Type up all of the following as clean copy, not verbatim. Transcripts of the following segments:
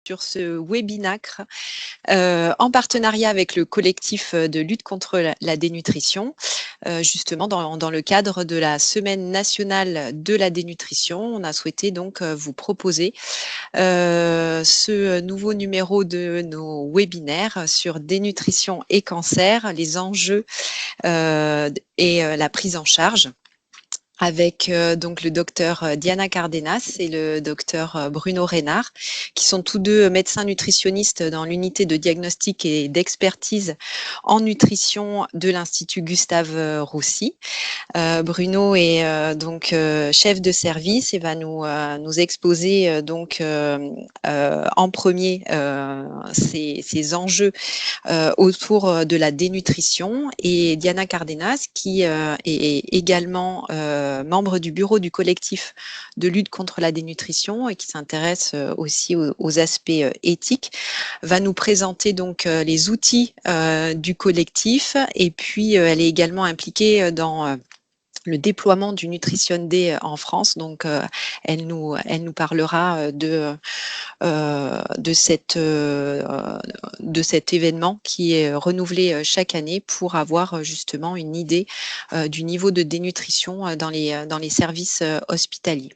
sur ce webinacre en partenariat avec le collectif de lutte contre la dénutrition, justement dans le cadre de la Semaine nationale de la dénutrition. On a souhaité donc vous proposer ce nouveau numéro de nos webinaires sur dénutrition et cancer, les enjeux et la prise en charge, avec donc le docteur Diana Cardenas et le docteur Bruno Reynard, qui sont tous deux médecins nutritionnistes dans l'unité de diagnostic et d'expertise en nutrition de l'Institut Gustave Roussy. Bruno est donc chef de service et va nous exposer donc en premier ces enjeux autour de la dénutrition, et Diana Cardenas qui est également membre du bureau du collectif de lutte contre la dénutrition et qui s'intéresse aussi aux aspects éthiques, va nous présenter donc les outils du collectif, et puis elle est également impliquée dans le déploiement du Nutrition Day en France. Donc elle nous parlera de cet événement qui est renouvelé chaque année pour avoir justement une idée du niveau de dénutrition dans les services hospitaliers.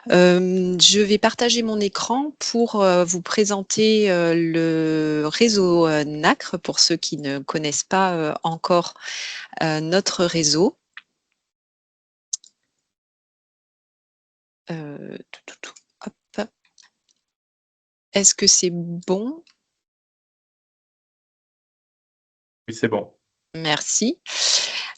Je vais partager mon écran pour vous présenter le réseau NACRE pour ceux qui ne connaissent pas encore notre réseau. Hop. Est-ce que c'est bon? Oui, c'est bon. Merci.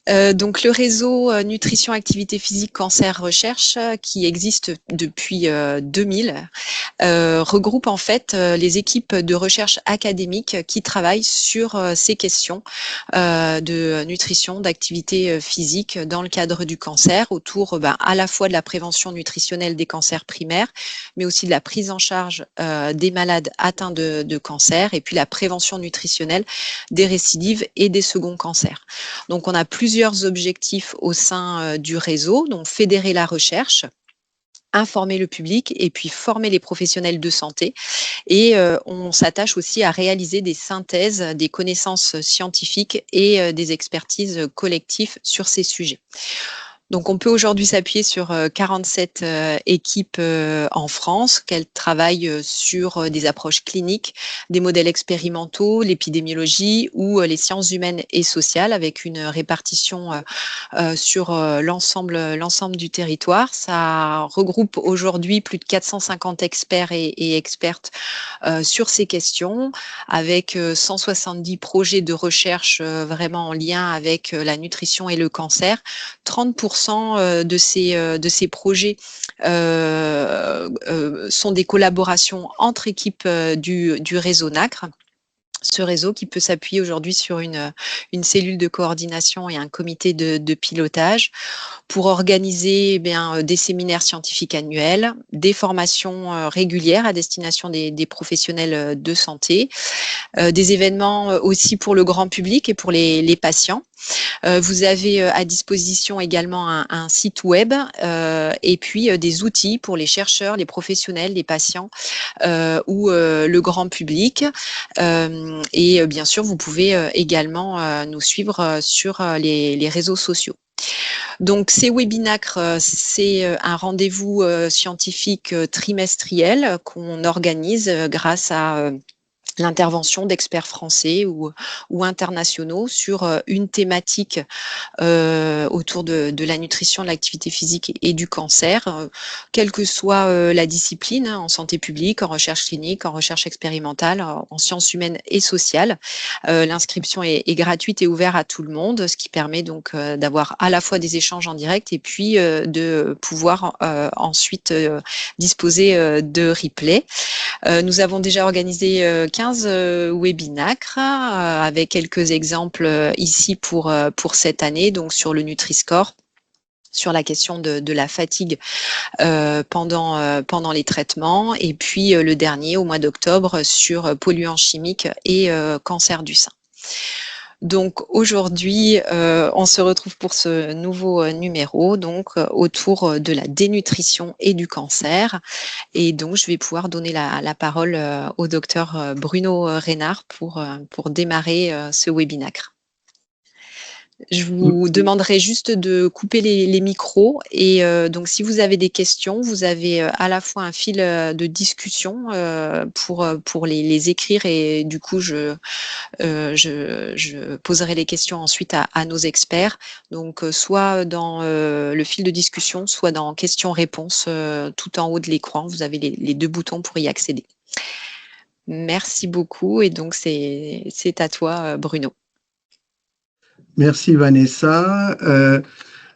Donc le réseau Nutrition, Activité Physique, Cancer, Recherche, qui existe depuis 2000, regroupe en fait les équipes de recherche académique qui travaillent sur ces questions de nutrition, d'activité physique dans le cadre du cancer, autour à la fois de la prévention nutritionnelle des cancers primaires, mais aussi de la prise en charge des malades atteints de cancer, et puis la prévention nutritionnelle des récidives et des seconds cancers. Donc on a plusieurs objectifs au sein du réseau, donc fédérer la recherche, informer le public et puis former les professionnels de santé. Et on s'attache aussi à réaliser des synthèses, des connaissances scientifiques et des expertises collectives sur ces sujets. Donc, on peut aujourd'hui s'appuyer sur 47 équipes en France, qu'elles travaillent sur des approches cliniques, des modèles expérimentaux, l'épidémiologie ou les sciences humaines et sociales, avec une répartition sur l'ensemble du territoire. Ça regroupe aujourd'hui plus de 450 experts et expertes sur ces questions, avec 170 projets de recherche vraiment en lien avec la nutrition et le cancer. 30% de ces projets sont des collaborations entre équipes du réseau NACRE. Ce réseau qui peut s'appuyer aujourd'hui sur une cellule de coordination et un comité de pilotage pour organiser des séminaires scientifiques annuels, des formations régulières à destination des professionnels de santé, des événements aussi pour le grand public et pour les patients. Vous avez à disposition également un site web et puis des outils pour les chercheurs, les professionnels, les patients ou le grand public. Et bien sûr, vous pouvez également nous suivre sur les réseaux sociaux. Donc, ces webinacres, c'est un rendez-vous scientifique trimestriel qu'on organise grâce à l'intervention d'experts français ou internationaux sur une thématique autour de la nutrition, de l'activité physique et du cancer, quelle que soit la discipline, en santé publique, en recherche clinique, en recherche expérimentale, en sciences humaines et sociales. L'inscription est gratuite et ouverte à tout le monde, ce qui permet donc d'avoir à la fois des échanges en direct et puis de pouvoir ensuite disposer de replays. Nous avons déjà organisé 15 webinacres avec quelques exemples ici pour cette année, donc sur le Nutri-Score, sur la question de la fatigue pendant les traitements, et puis le dernier au mois d'octobre sur polluants chimiques et cancer du sein. Donc aujourd'hui, on se retrouve pour ce nouveau numéro, donc autour de la dénutrition et du cancer. Et donc, je vais pouvoir donner la parole au docteur Bruno Reynard pour démarrer ce webinaire. Je vous demanderai juste de couper les micros et donc si vous avez des questions, vous avez à la fois un fil de discussion pour les écrire et du coup je poserai les questions ensuite à nos experts. Donc soit dans le fil de discussion, soit dans questions-réponses tout en haut de l'écran, vous avez les deux boutons pour y accéder. Merci beaucoup et donc c'est à toi Bruno. Merci Vanessa,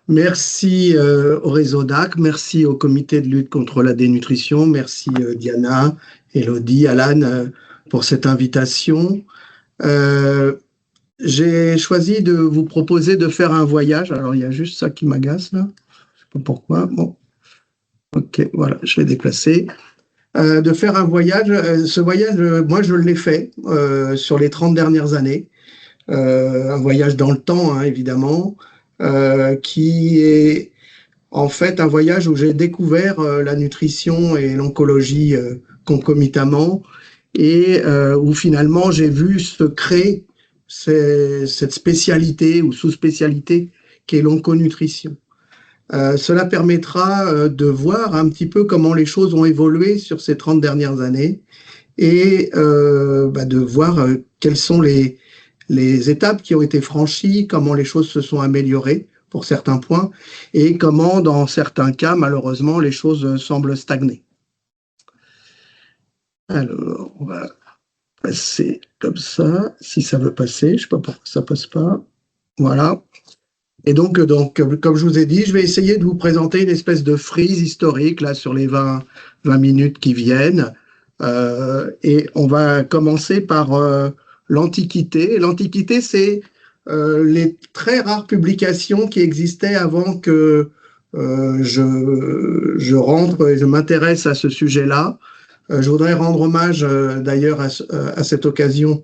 merci au réseau DAC, merci au comité de lutte contre la dénutrition, merci Diana, Elodie, Alan pour cette invitation. J'ai choisi de vous proposer de faire un voyage, alors il y a juste ça qui m'agace là, je sais pas pourquoi, bon, ok, voilà, je l'ai déplacé. De faire un voyage, ce voyage, moi je l'ai fait sur les 30 dernières années. Un voyage dans le temps, hein, évidemment, qui est en fait un voyage où j'ai découvert la nutrition et l'oncologie concomitamment et où finalement j'ai vu se créer cette spécialité ou sous-spécialité qu'est l'onconutrition. Cela permettra de voir un petit peu comment les choses ont évolué sur ces 30 dernières années et de voir quelles sont les étapes qui ont été franchies, comment les choses se sont améliorées pour certains points, et comment, dans certains cas, malheureusement, les choses semblent stagner. Alors, on va passer comme ça, si ça veut passer, je ne sais pas pourquoi ça ne passe pas. Voilà. Et donc, comme je vous ai dit, je vais essayer de vous présenter une espèce de frise historique là, sur les 20 minutes qui viennent. Et on va commencer par l'Antiquité. L'Antiquité, c'est les très rares publications qui existaient avant que je rentre et je m'intéresse à ce sujet-là. Je voudrais rendre hommage d'ailleurs à cette occasion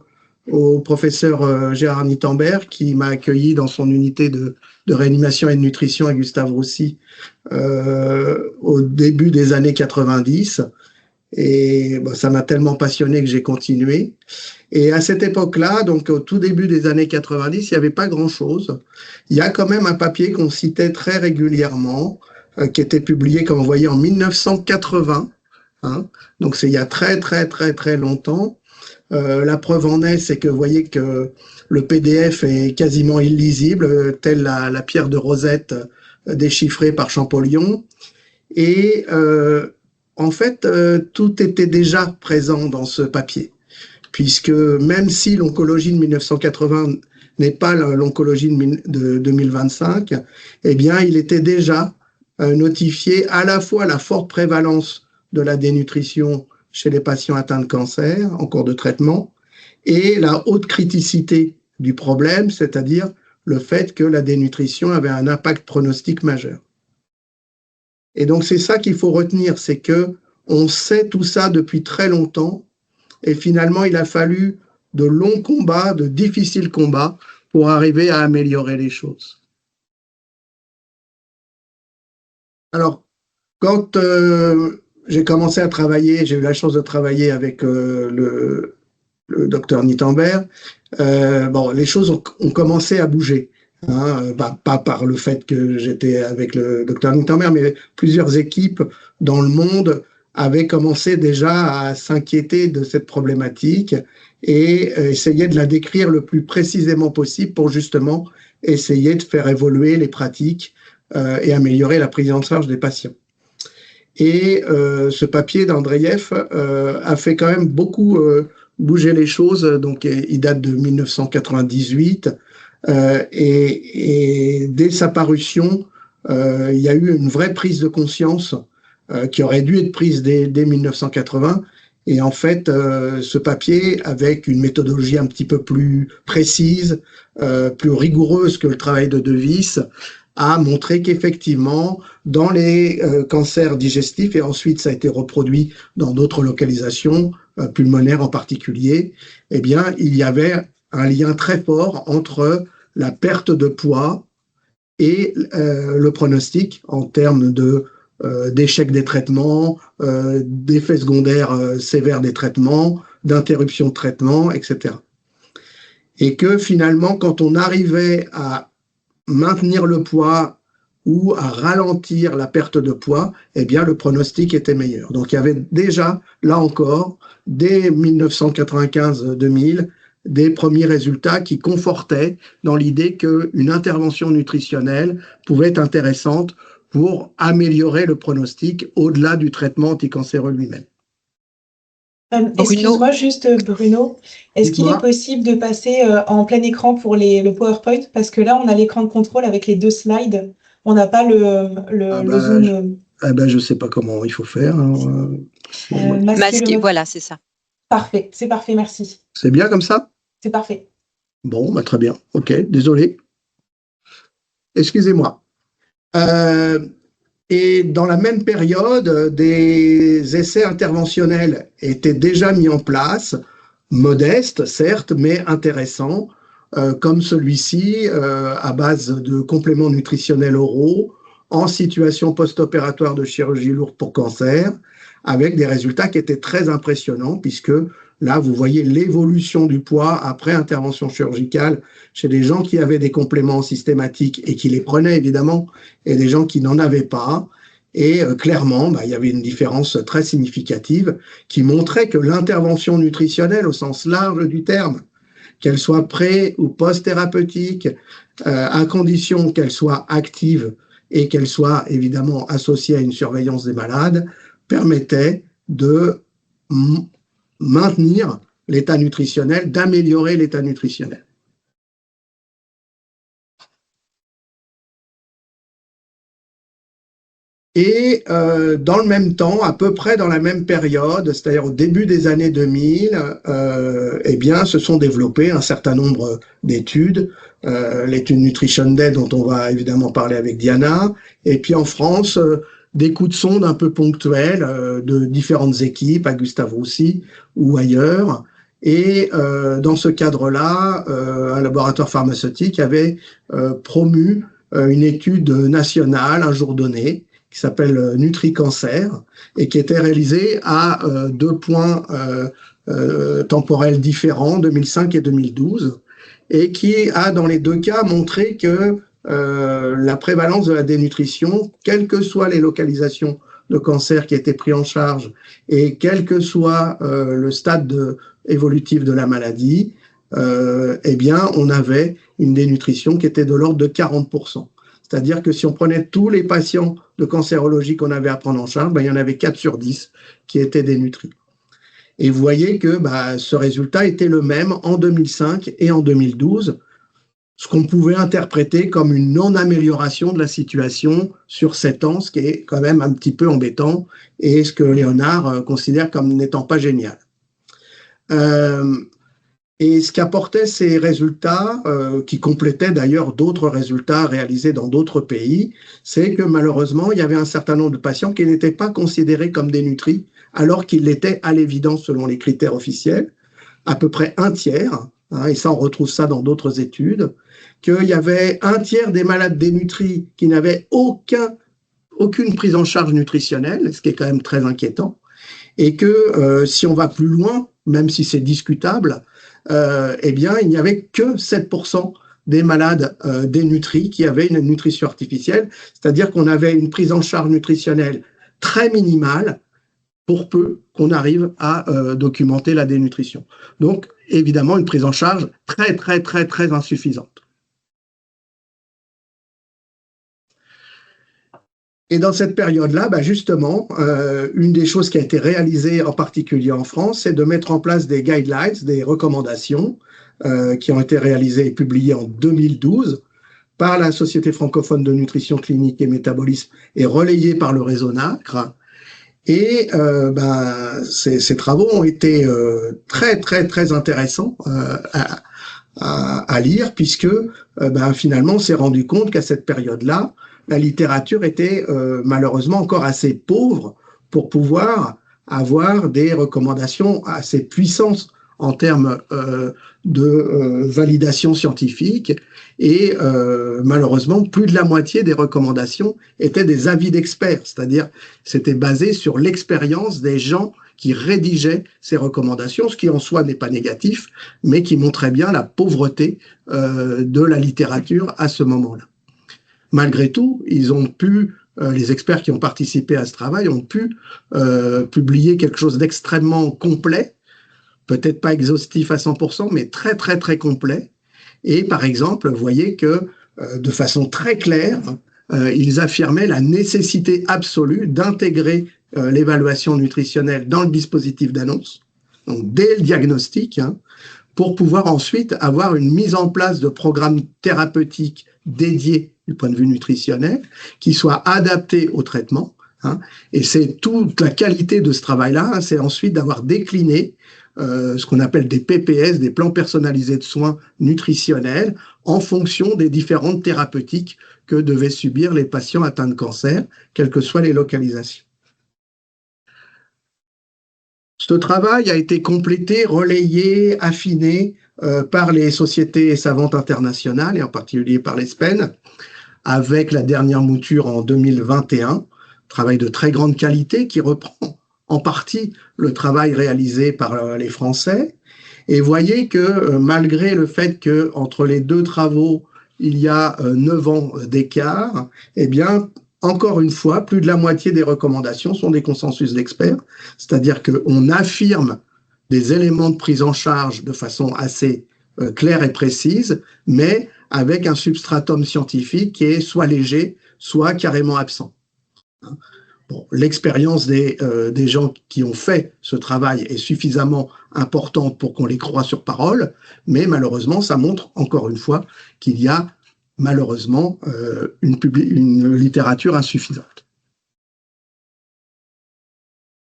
au professeur Gérard Nittenberg qui m'a accueilli dans son unité de réanimation et de nutrition à Gustave Roussy au début des années 90. Et ça m'a tellement passionné que j'ai continué. Et à cette époque-là, donc au tout début des années 90, il n'y avait pas grand-chose. Il y a quand même un papier qu'on citait très régulièrement, qui était publié, comme vous voyez, en 1980. Hein. Donc c'est il y a très, très, très, très longtemps. La preuve en est, c'est que vous voyez que le PDF est quasiment illisible, telle la pierre de Rosette déchiffrée par Champollion. Et en fait, tout était déjà présent dans ce papier, puisque même si l'oncologie de 1980 n'est pas l'oncologie de 2025, eh bien, il était déjà notifié à la fois la forte prévalence de la dénutrition chez les patients atteints de cancer en cours de traitement et la haute criticité du problème, c'est-à-dire le fait que la dénutrition avait un impact pronostic majeur. Et donc, c'est ça qu'il faut retenir, c'est que on sait tout ça depuis très longtemps et finalement, il a fallu de longs combats, de difficiles combats pour arriver à améliorer les choses. Alors, quand j'ai commencé à travailler, j'ai eu la chance de travailler avec le docteur Nittenberg, les choses ont commencé à bouger. Hein, pas par le fait que j'étais avec le docteur Nittenberg, mais plusieurs équipes dans le monde avaient commencé déjà à s'inquiéter de cette problématique et essayer de la décrire le plus précisément possible pour justement essayer de faire évoluer les pratiques et améliorer la prise en charge des patients. Et ce papier d'Andreev a fait quand même beaucoup bouger les choses, donc il date de 1998. Et dès sa parution, il y a eu une vraie prise de conscience qui aurait dû être prise dès 1980. Et en fait, ce papier, avec une méthodologie un petit peu plus précise, plus rigoureuse que le travail de De Vries, a montré qu'effectivement, dans les cancers digestifs, et ensuite ça a été reproduit dans d'autres localisations, pulmonaires en particulier, eh bien, il y avait un lien très fort entre la perte de poids et le pronostic en termes d'échec des traitements, d'effets secondaires sévères des traitements, d'interruption de traitement, etc. Et que finalement, quand on arrivait à maintenir le poids ou à ralentir la perte de poids, eh bien, le pronostic était meilleur. Donc, il y avait déjà, là encore, dès 1995-2000, des premiers résultats qui confortaient dans l'idée qu'une intervention nutritionnelle pouvait être intéressante pour améliorer le pronostic au-delà du traitement anticancéreux lui-même. Excuse-moi juste, Bruno, est-ce qu'il est possible de passer en plein écran pour le PowerPoint? Parce que là, on a l'écran de contrôle avec les 2 slides. On n'a pas le zoom. Je ne sais pas comment il faut faire. Masquer, voilà, c'est ça. Parfait, c'est parfait, merci. C'est bien comme ça? C'est parfait. Bon, très bien. OK, désolé. Excusez-moi. Et dans la même période, des essais interventionnels étaient déjà mis en place, modestes certes, mais intéressants, comme celui-ci, à base de compléments nutritionnels oraux, en situation post-opératoire de chirurgie lourde pour cancer, avec des résultats qui étaient très impressionnants, puisque là, vous voyez l'évolution du poids après intervention chirurgicale chez des gens qui avaient des compléments systématiques et qui les prenaient évidemment, et des gens qui n'en avaient pas. Et clairement, il y avait une différence très significative qui montrait que l'intervention nutritionnelle, au sens large du terme, qu'elle soit pré- ou post-thérapeutique, à condition qu'elle soit active et qu'elle soit évidemment associée à une surveillance des malades, permettait de maintenir l'état nutritionnel, d'améliorer l'état nutritionnel. Et dans le même temps, à peu près dans la même période, c'est-à-dire au début des années 2000, eh bien, se sont développées un certain nombre d'études. L'étude Nutrition Day, dont on va évidemment parler avec Diana, et puis en France, des coups de sonde un peu ponctuels de différentes équipes, à Gustave Roussy ou ailleurs. Et dans ce cadre-là, un laboratoire pharmaceutique avait promu une étude nationale un jour donné, qui s'appelle Nutri-Cancer, et qui était réalisée à 2 points temporels différents, 2005 et 2012, et qui a dans les 2 cas montré que la prévalence de la dénutrition, quelles que soient les localisations de cancer qui étaient prises en charge et quel que soit le stade évolutif de la maladie, eh bien, on avait une dénutrition qui était de l'ordre de 40%. C'est-à-dire que si on prenait tous les patients de cancérologie qu'on avait à prendre en charge, il y en avait 4 sur 10 qui étaient dénutris. Et vous voyez que ce résultat était le même en 2005 et en 2012, ce qu'on pouvait interpréter comme une non-amélioration de la situation sur 7 ans, ce qui est quand même un petit peu embêtant, et ce que Léonard considère comme n'étant pas génial. Et ce qu'apportaient ces résultats, qui complétaient d'ailleurs d'autres résultats réalisés dans d'autres pays, c'est que malheureusement, il y avait un certain nombre de patients qui n'étaient pas considérés comme dénutris, alors qu'ils l'étaient à l'évidence selon les critères officiels, à peu près un tiers, et ça on retrouve ça dans d'autres études, qu'il y avait un tiers des malades dénutris qui n'avaient aucune prise en charge nutritionnelle, ce qui est quand même très inquiétant, et que si on va plus loin, même si c'est discutable, eh bien, il n'y avait que 7% des malades dénutris qui avaient une nutrition artificielle, c'est-à-dire qu'on avait une prise en charge nutritionnelle très minimale pour peu qu'on arrive à documenter la dénutrition. Donc, évidemment, une prise en charge très, très, très, très insuffisante. Et dans cette période-là, justement, une des choses qui a été réalisée en particulier en France, c'est de mettre en place des guidelines, des recommandations qui ont été réalisées et publiées en 2012 par la Société francophone de nutrition clinique et métabolisme et relayées par le réseau NACRE. Et ces travaux ont été très, très, très intéressants à lire, puisque finalement, on s'est rendu compte qu'à cette période-là, la littérature était malheureusement encore assez pauvre pour pouvoir avoir des recommandations assez puissantes en termes de validation scientifique. Et malheureusement, plus de la moitié des recommandations étaient des avis d'experts, c'est-à-dire c'était basé sur l'expérience des gens qui rédigeaient ces recommandations, ce qui en soi n'est pas négatif, mais qui montrait bien la pauvreté de la littérature à ce moment-là. Malgré tout, ils ont pu, les experts qui ont participé à ce travail ont pu publier quelque chose d'extrêmement complet, peut-être pas exhaustif à 100%, mais très très très complet. Et par exemple, vous voyez que de façon très claire, ils affirmaient la nécessité absolue d'intégrer l'évaluation nutritionnelle dans le dispositif d'annonce, donc dès le diagnostic, pour pouvoir ensuite avoir une mise en place de programmes thérapeutiques dédiés du point de vue nutritionnel, qui soient adaptés au traitement. Et c'est toute la qualité de ce travail-là, c'est ensuite d'avoir décliné ce qu'on appelle des PPS, des plans personnalisés de soins nutritionnels, en fonction des différentes thérapeutiques que devaient subir les patients atteints de cancer, quelles que soient les localisations. Ce travail a été complété, relayé, affiné par les sociétés savantes internationales, et en particulier par l'ESPEN, avec la dernière mouture en 2021, travail de très grande qualité qui reprend en partie le travail réalisé par les Français. Et voyez que malgré le fait qu'entre les deux travaux, il y a 9 ans d'écart, eh bien, encore une fois, plus de la moitié des recommandations sont des consensus d'experts, c'est-à-dire qu'on affirme des éléments de prise en charge de façon assez claire et précise, mais avec un substratum scientifique qui est soit léger, soit carrément absent. Bon, l'expérience des gens qui ont fait ce travail est suffisamment importante pour qu'on les croie sur parole, mais malheureusement, ça montre encore une fois qu'il y a malheureusement une littérature insuffisante.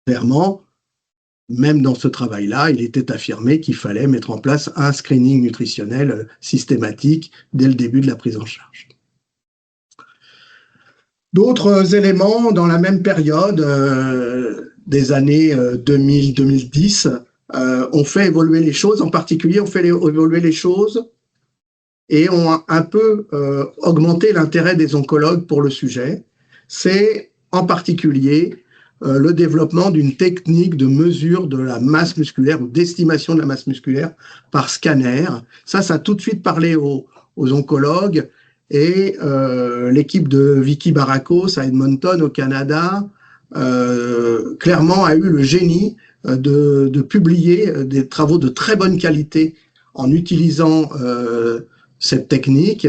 Clairement, même dans ce travail-là, il était affirmé qu'il fallait mettre en place un screening nutritionnel systématique dès le début de la prise en charge. D'autres éléments dans la même période des années 2000-2010 ont fait évoluer les choses. En particulier, ont fait évoluer les choses et ont un peu augmenté l'intérêt des oncologues pour le sujet. C'est en particulier le développement d'une technique de mesure de la masse musculaire ou d'estimation de la masse musculaire par scanner. Ça a tout de suite parlé aux oncologues. Et l'équipe de Vicky Barakos à Edmonton, au Canada, clairement a eu le génie de publier des travaux de très bonne qualité en utilisant cette technique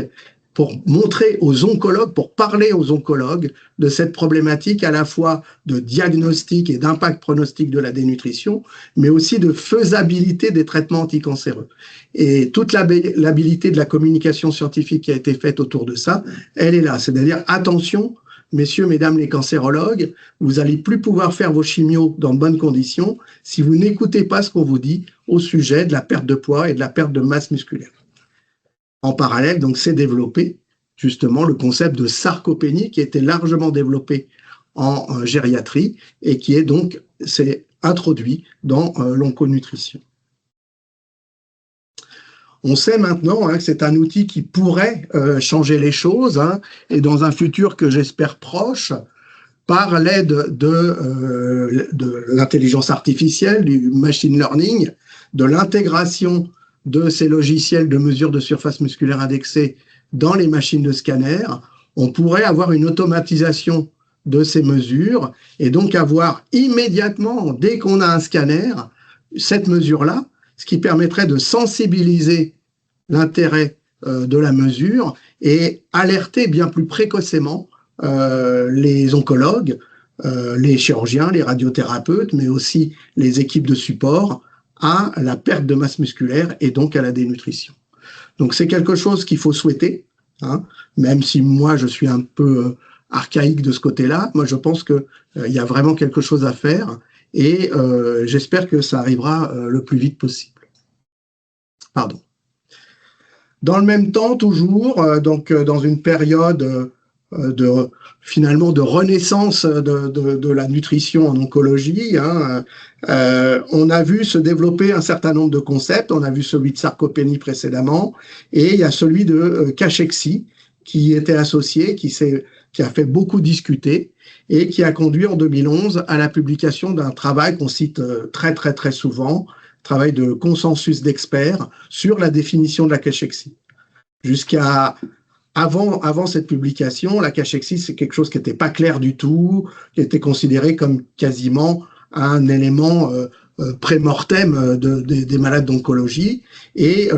pour montrer aux oncologues, pour parler aux oncologues de cette problématique à la fois de diagnostic et d'impact pronostic de la dénutrition, mais aussi de faisabilité des traitements anticancéreux. Et toute l'habilité de la communication scientifique qui a été faite autour de ça, elle est là. C'est-à-dire, attention, messieurs, mesdames les cancérologues, vous n'allez plus pouvoir faire vos chimios dans de bonnes conditions si vous n'écoutez pas ce qu'on vous dit au sujet de la perte de poids et de la perte de masse musculaire. En parallèle, donc, s'est développé justement le concept de sarcopénie qui a été largement développé en gériatrie et qui est donc s'est introduit dans l'onconutrition. On sait maintenant que c'est un outil qui pourrait changer les choses et dans un futur que j'espère proche, par l'aide de l'intelligence artificielle, du machine learning, de l'intégration de ces logiciels de mesure de surface musculaire indexée dans les machines de scanner, on pourrait avoir une automatisation de ces mesures et donc avoir immédiatement, dès qu'on a un scanner, cette mesure-là, ce qui permettrait de sensibiliser l'intérêt de la mesure et alerter bien plus précocement les oncologues, les chirurgiens, les radiothérapeutes, mais aussi les équipes de support à la perte de masse musculaire et donc à la dénutrition. Donc c'est quelque chose qu'il faut souhaiter, même si moi je suis un peu archaïque de ce côté-là. Moi je pense qu'il y a vraiment quelque chose à faire et j'espère que ça arrivera le plus vite possible. Pardon. Dans le même temps, toujours, donc dans une période finalement de renaissance de la nutrition en oncologie. On a vu se développer un certain nombre de concepts. On a vu celui de sarcopénie précédemment, et il y a celui de cachexie qui était associé, qui a fait beaucoup discuter et qui a conduit en 2011 à la publication d'un travail qu'on cite très très très souvent, travail de consensus d'experts sur la définition de la cachexie. Avant cette publication, la cachexie, c'est quelque chose qui n'était pas clair du tout, qui était considéré comme quasiment un élément pré-mortem des malades d'oncologie. Et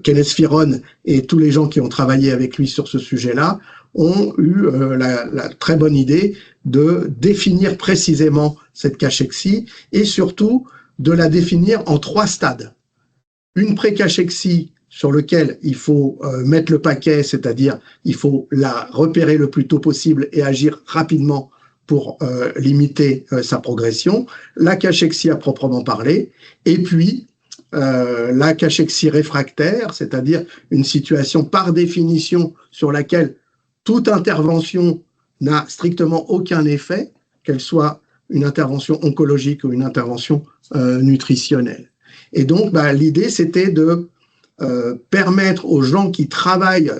Kenneth Firon et tous les gens qui ont travaillé avec lui sur ce sujet-là ont eu la très bonne idée de définir précisément cette cachexie et surtout de la définir en 3 stades. Une pré-cachexie sur lequel il faut mettre le paquet, c'est-à-dire il faut la repérer le plus tôt possible et agir rapidement pour limiter sa progression, la cachexie à proprement parler, et puis la cachexie réfractaire, c'est-à-dire une situation par définition sur laquelle toute intervention n'a strictement aucun effet, qu'elle soit une intervention oncologique ou une intervention nutritionnelle. Et donc, l'idée, c'était de permettre aux gens qui travaillent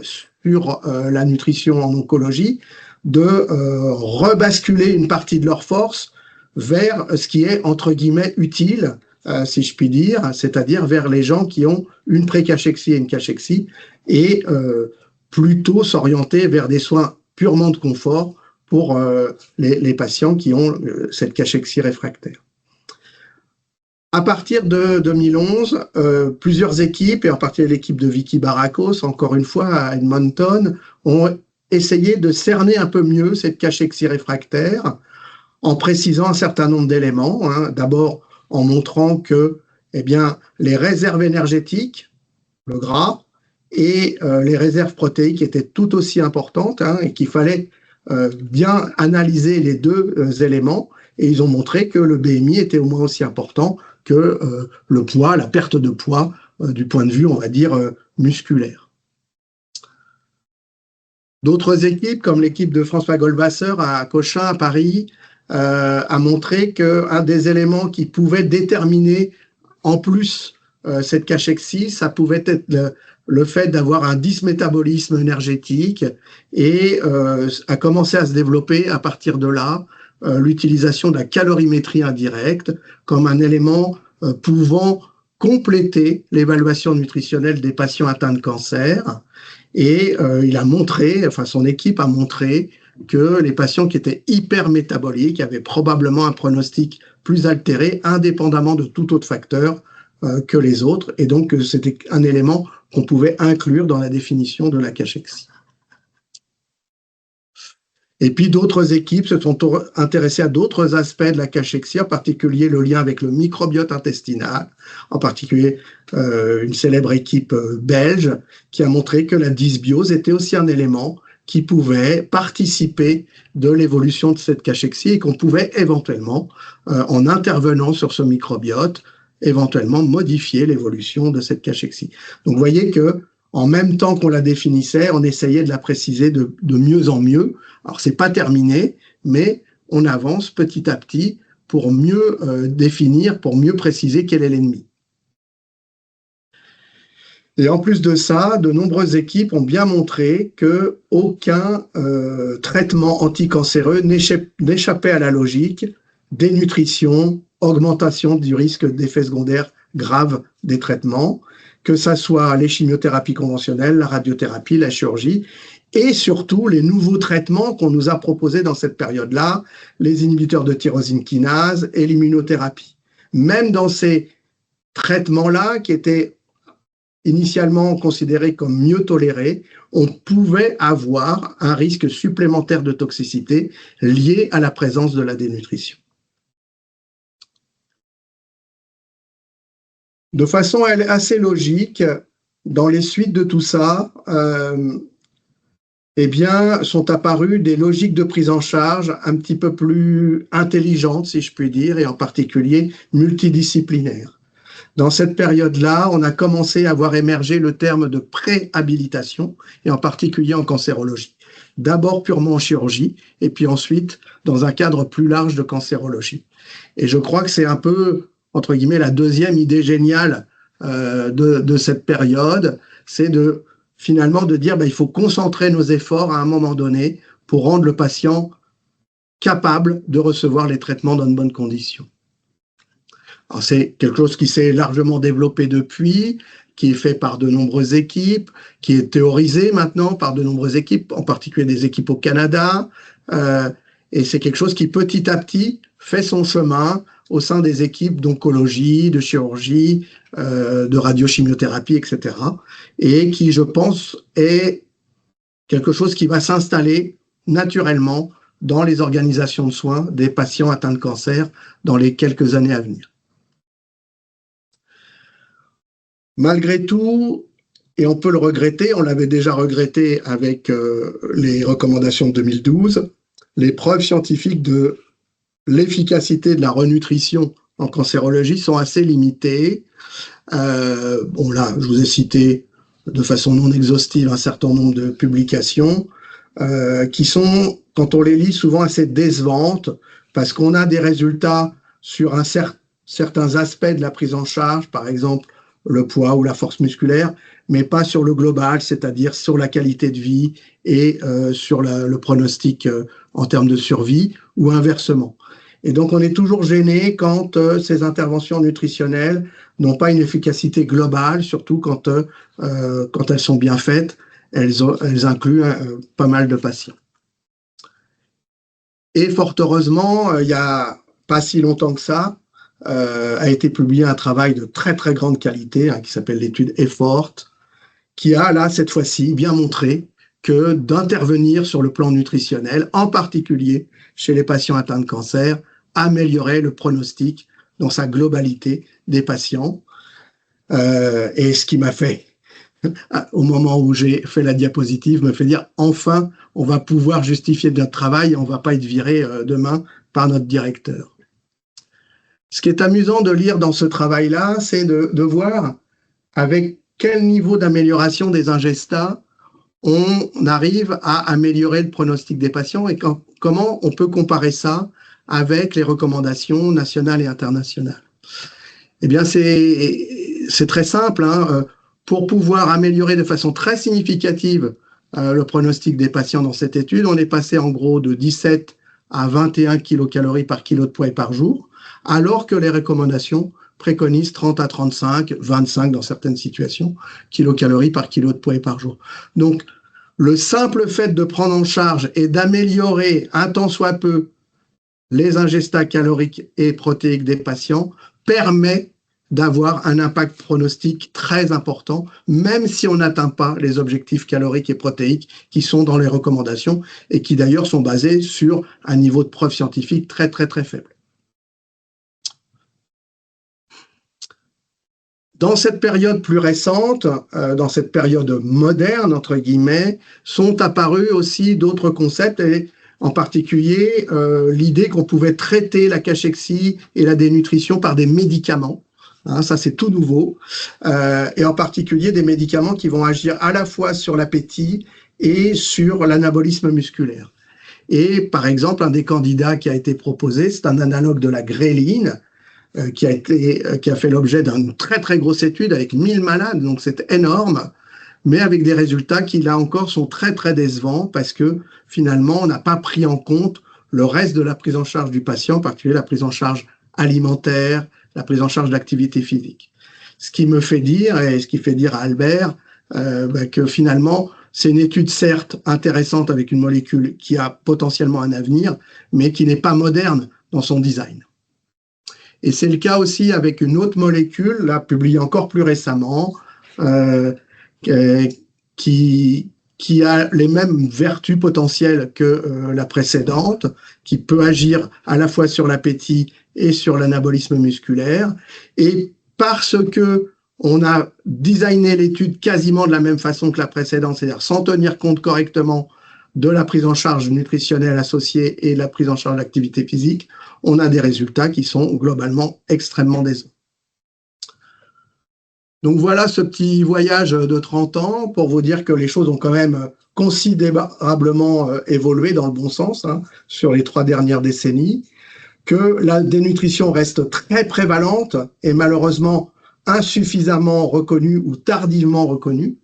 sur la nutrition en oncologie de rebasculer une partie de leur force vers ce qui est, entre guillemets, utile, si je puis dire, c'est-à-dire vers les gens qui ont une pré-cachexie et une cachexie, et plutôt s'orienter vers des soins purement de confort pour les patients qui ont cette cachexie réfractaire. À partir de 2011, plusieurs équipes, et en particulier l'équipe de Vicky Barakos, encore une fois à Edmonton, ont essayé de cerner un peu mieux cette cachexie réfractaire en précisant un certain nombre d'éléments. D'abord, en montrant que les réserves énergétiques, le gras, et les réserves protéiques étaient tout aussi importantes, et qu'il fallait bien analyser les 2 éléments, et ils ont montré que le BMI était au moins aussi important que le poids, la perte de poids du point de vue, on va dire, musculaire. D'autres équipes, comme l'équipe de François Goldwasser à Cochin, à Paris, a montré qu'un des éléments qui pouvait déterminer en plus cette cachexie, ça pouvait être le fait d'avoir un dysmétabolisme énergétique, et a commencé à se développer à partir de là l'utilisation de la calorimétrie indirecte comme un élément pouvant compléter l'évaluation nutritionnelle des patients atteints de cancer. Et son équipe a montré que les patients qui étaient hypermétaboliques avaient probablement un pronostic plus altéré, indépendamment de tout autre facteur que les autres, et donc c'était un élément qu'on pouvait inclure dans la définition de la cachexie. Et puis d'autres équipes se sont intéressées à d'autres aspects de la cachexie, en particulier le lien avec le microbiote intestinal, en particulier une célèbre équipe belge qui a montré que la dysbiose était aussi un élément qui pouvait participer de l'évolution de cette cachexie, et qu'on pouvait éventuellement, en intervenant sur ce microbiote, éventuellement modifier l'évolution de cette cachexie. Donc vous voyez que en même temps qu'on la définissait, on essayait de la préciser de mieux en mieux. Alors, c'est pas terminé, mais on avance petit à petit pour mieux définir, pour mieux préciser quel est l'ennemi. Et en plus de ça, de nombreuses équipes ont bien montré qu'aucun traitement anticancéreux n'échappait à la logique: dénutrition, augmentation du risque d'effets secondaires graves des traitements, que ça soit les chimiothérapies conventionnelles, la radiothérapie, la chirurgie, et surtout les nouveaux traitements qu'on nous a proposés dans cette période-là, les inhibiteurs de tyrosine kinase et l'immunothérapie. Même dans ces traitements-là, qui étaient initialement considérés comme mieux tolérés, on pouvait avoir un risque supplémentaire de toxicité lié à la présence de la dénutrition. De façon assez logique, dans les suites de tout ça, sont apparues des logiques de prise en charge un petit peu plus intelligentes, si je puis dire, et en particulier multidisciplinaires. Dans cette période-là, on a commencé à voir émerger le terme de préhabilitation, et en particulier en cancérologie. d'abord purement en chirurgie, et puis ensuite dans un cadre plus large de cancérologie. Et je crois que c'est un peu, entre guillemets, la deuxième idée géniale de cette période, c'est finalement de dire il faut concentrer nos efforts à un moment donné pour rendre le patient capable de recevoir les traitements dans de bonnes conditions. Alors c'est quelque chose qui s'est largement développé depuis, qui est fait par de nombreuses équipes, qui est théorisé maintenant par de nombreuses équipes, en particulier des équipes au Canada, et c'est quelque chose qui petit à petit fait son chemin au sein des équipes d'oncologie, de chirurgie, de radiochimiothérapie, etc. Et qui, je pense, est quelque chose qui va s'installer naturellement dans les organisations de soins des patients atteints de cancer dans les quelques années à venir. Malgré tout, et on peut le regretter, on l'avait déjà regretté avec les recommandations de 2012, les preuves scientifiques de l'efficacité de la renutrition en cancérologie sont assez limitées. Bon là, je vous ai cité de façon non exhaustive un certain nombre de publications qui sont, quand on les lit, souvent assez décevantes parce qu'on a des résultats sur certains aspects de la prise en charge, par exemple le poids ou la force musculaire, mais pas sur le global, c'est-à-dire sur la qualité de vie et sur le pronostic en termes de survie ou inversement. Et donc, on est toujours gêné quand ces interventions nutritionnelles n'ont pas une efficacité globale, surtout quand elles sont bien faites, elles incluent pas mal de patients. Et fort heureusement, il n'y a pas si longtemps que ça, a été publié un travail de très très grande qualité qui s'appelle l'étude EFFORT, qui a là cette fois-ci bien montré que d'intervenir sur le plan nutritionnel, en particulier chez les patients atteints de cancer, améliorait le pronostic dans sa globalité des patients. Et ce qui m'a fait, au moment où j'ai fait la diapositive, me fait dire enfin on va pouvoir justifier notre travail et on ne va pas être viré demain par notre directeur. Ce qui est amusant de lire dans ce travail-là, c'est de voir avec quel niveau d'amélioration des ingestats on arrive à améliorer le pronostic des patients et comment on peut comparer ça avec les recommandations nationales et internationales. Eh bien, c'est très simple. Pour pouvoir améliorer de façon très significative le pronostic des patients dans cette étude, on est passé en gros de 17 à 21 kilocalories par kilo de poids et par jour, alors que les recommandations préconisent 30 à 35, 25 dans certaines situations, kilocalories par kilo de poids et par jour. Donc, le simple fait de prendre en charge et d'améliorer un tant soit peu les ingestats caloriques et protéiques des patients permet d'avoir un impact pronostic très important, même si on n'atteint pas les objectifs caloriques et protéiques qui sont dans les recommandations et qui d'ailleurs sont basés sur un niveau de preuve scientifique très très très faible. Dans cette période plus récente, dans cette période moderne, entre guillemets, sont apparus aussi d'autres concepts, et en particulier l'idée qu'on pouvait traiter la cachexie et la dénutrition par des médicaments. Ça, c'est tout nouveau. Et en particulier des médicaments qui vont agir à la fois sur l'appétit et sur l'anabolisme musculaire. Et par exemple, un des candidats qui a été proposé, c'est un analogue de la gréline, qui a fait l'objet d'une très très grosse étude avec 1000 malades, donc c'est énorme, mais avec des résultats qui là encore sont très très décevants parce que finalement on n'a pas pris en compte le reste de la prise en charge du patient, en particulier la prise en charge alimentaire, la prise en charge d'activité physique. Ce qui me fait dire, et ce qui fait dire à Albert, que finalement c'est une étude certes intéressante avec une molécule qui a potentiellement un avenir, mais qui n'est pas moderne dans son design. Et c'est le cas aussi avec une autre molécule, là, publiée encore plus récemment, qui a les mêmes vertus potentielles que la précédente, qui peut agir à la fois sur l'appétit et sur l'anabolisme musculaire. Et parce que on a designé l'étude quasiment de la même façon que la précédente, c'est-à-dire sans tenir compte correctement de la prise en charge nutritionnelle associée et la prise en charge d'activité physique, on a des résultats qui sont globalement extrêmement décevants. Donc voilà ce petit voyage de 30 ans pour vous dire que les choses ont quand même considérablement évolué dans le bon sens sur les 3 dernières décennies, que la dénutrition reste très prévalente et malheureusement insuffisamment reconnue ou tardivement reconnue,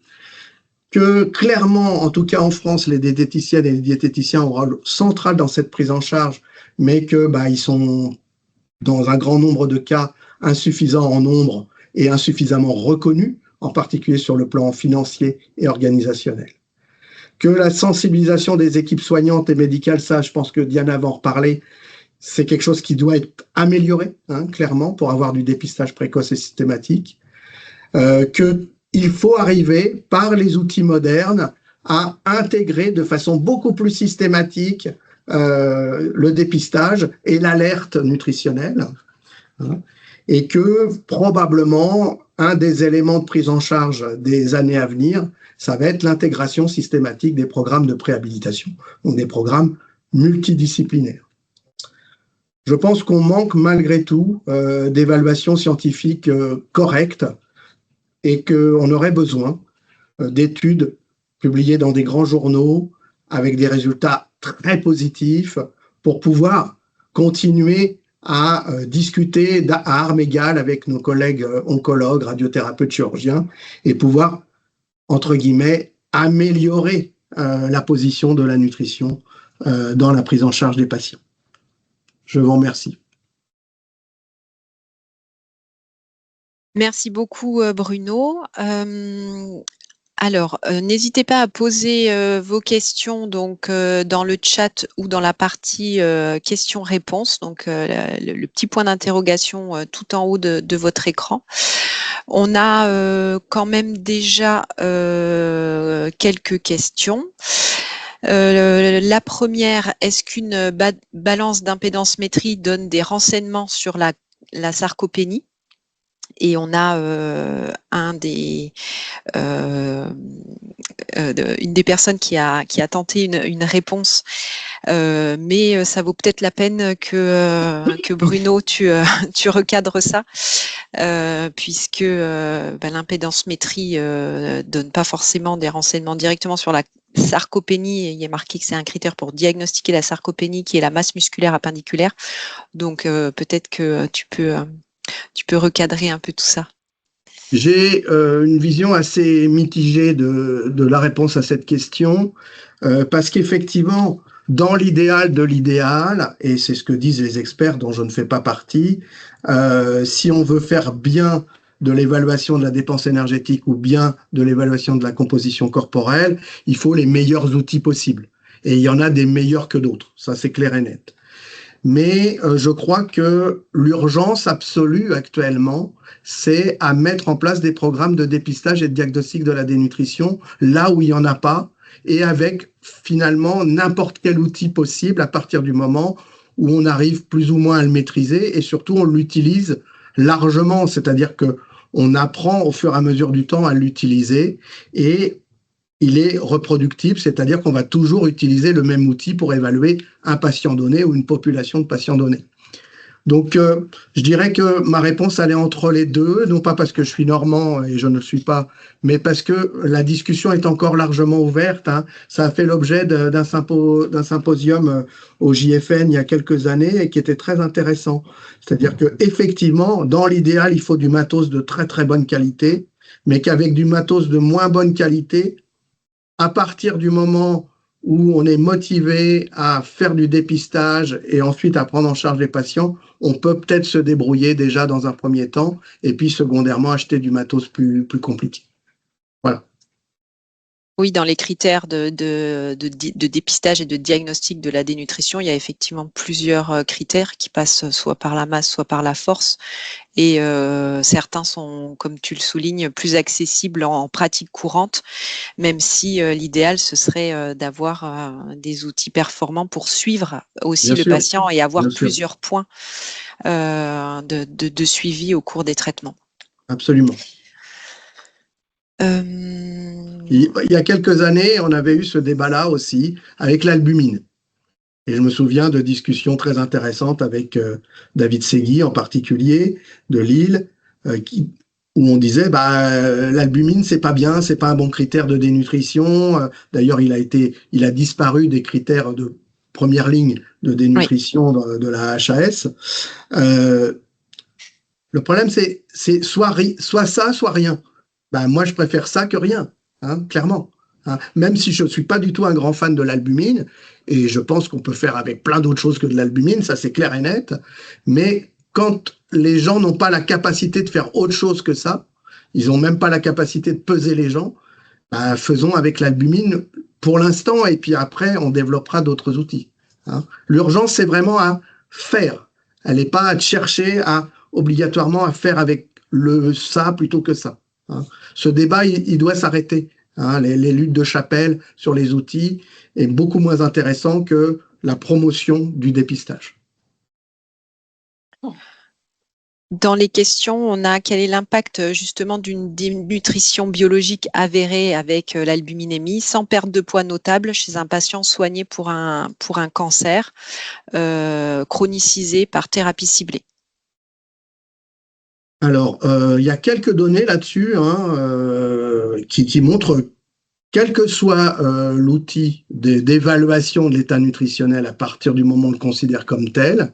que clairement, en tout cas en France, les diététiciennes et les diététiciens ont un rôle central dans cette prise en charge, mais que ils sont dans un grand nombre de cas insuffisants en nombre et insuffisamment reconnus, en particulier sur le plan financier et organisationnel. Que la sensibilisation des équipes soignantes et médicales, ça, je pense que Diana va en reparler, c'est quelque chose qui doit être amélioré, clairement, pour avoir du dépistage précoce et systématique. Qu'il faut arriver, par les outils modernes, à intégrer de façon beaucoup plus systématique le dépistage et l'alerte nutritionnelle. Et que probablement, un des éléments de prise en charge des années à venir, ça va être l'intégration systématique des programmes de préhabilitation, donc des programmes multidisciplinaires. Je pense qu'on manque malgré tout d'évaluations scientifiques correctes et qu'on aurait besoin d'études publiées dans des grands journaux avec des résultats très positifs pour pouvoir continuer à discuter à armes égales avec nos collègues oncologues, radiothérapeutes, chirurgiens et pouvoir, entre guillemets, améliorer la position de la nutrition dans la prise en charge des patients. Je vous remercie. Merci beaucoup, Bruno. Alors, n'hésitez pas à poser vos questions donc dans le chat ou dans la partie questions-réponses, donc le petit point d'interrogation tout en haut de votre écran. On a quand même déjà quelques questions. La première, est-ce qu'une balance d'impédance-métrie donne des renseignements sur la sarcopénie? Et on a une des personnes qui a tenté une réponse, mais ça vaut peut-être la peine que Bruno, tu recadres ça, puisque l'impédance-métrie donne pas forcément des renseignements directement sur la sarcopénie. Il y a marqué que c'est un critère pour diagnostiquer la sarcopénie, qui est la masse musculaire appendiculaire. Donc peut-être que tu peux recadrer un peu tout ça. J'ai une vision assez mitigée de la réponse à cette question, parce qu'effectivement, dans l'idéal de l'idéal, et c'est ce que disent les experts dont je ne fais pas partie, si on veut faire bien de l'évaluation de la dépense énergétique ou bien de l'évaluation de la composition corporelle, il faut les meilleurs outils possibles. Et il y en a des meilleurs que d'autres, ça c'est clair et net. Mais je crois que l'urgence absolue actuellement, c'est à mettre en place des programmes de dépistage et de diagnostic de la dénutrition là où il n'y en a pas, et avec finalement n'importe quel outil possible à partir du moment où on arrive plus ou moins à le maîtriser, et surtout on l'utilise largement, c'est-à-dire que on apprend au fur et à mesure du temps à l'utiliser, et il est reproductible, c'est-à-dire qu'on va toujours utiliser le même outil pour évaluer un patient donné ou une population de patients donnés. Donc, je dirais que ma réponse, elle est entre les deux, non pas parce que je suis normand et je ne le suis pas, mais parce que la discussion est encore largement ouverte. Ça a fait l'objet d'un symposium au JFN il y a quelques années et qui était très intéressant. C'est-à-dire que effectivement, dans l'idéal, il faut du matos de très très bonne qualité, mais qu'avec du matos de moins bonne qualité, à partir du moment où on est motivé à faire du dépistage et ensuite à prendre en charge les patients, on peut peut-être se débrouiller déjà dans un premier temps et puis secondairement acheter du matos plus compliqué. Voilà. Oui, dans les critères de dépistage et de diagnostic de la dénutrition, il y a effectivement plusieurs critères qui passent soit par la masse, soit par la force. Et certains sont, comme tu le soulignes, plus accessibles en pratique courante, même si l'idéal, ce serait d'avoir des outils performants pour suivre aussi le patient et avoir plusieurs points de suivi au cours des traitements. Absolument. Il y a quelques années, on avait eu ce débat-là aussi avec l'albumine. Et je me souviens de discussions très intéressantes avec David Segui en particulier, de Lille, qui où on disait l'albumine c'est pas bien, c'est pas un bon critère de dénutrition. D'ailleurs, il a disparu des critères de première ligne de dénutrition de la HAS. Le problème c'est soit ça, soit rien. Moi, je préfère ça que rien, hein, clairement. Hein. Même si je ne suis pas du tout un grand fan de l'albumine, et je pense qu'on peut faire avec plein d'autres choses que de l'albumine, ça c'est clair et net, mais quand les gens n'ont pas la capacité de faire autre chose que ça, ils n'ont même pas la capacité de peser les gens, faisons avec l'albumine pour l'instant, et puis après, on développera d'autres outils. Hein. L'urgence, c'est vraiment à faire. Elle n'est pas à chercher obligatoirement à faire avec ça plutôt que ça. Hein. Ce débat, il doit s'arrêter. Hein. Les luttes de chapelle sur les outils est beaucoup moins intéressant que la promotion du dépistage. Dans les questions, on a quel est l'impact justement d'une dénutrition biologique avérée avec l'albuminémie sans perte de poids notable chez un patient soigné pour un cancer chronicisé par thérapie ciblée? Alors, il y a quelques données là-dessus qui montrent, quel que soit l'outil d'évaluation de l'état nutritionnel à partir du moment où on le considère comme tel,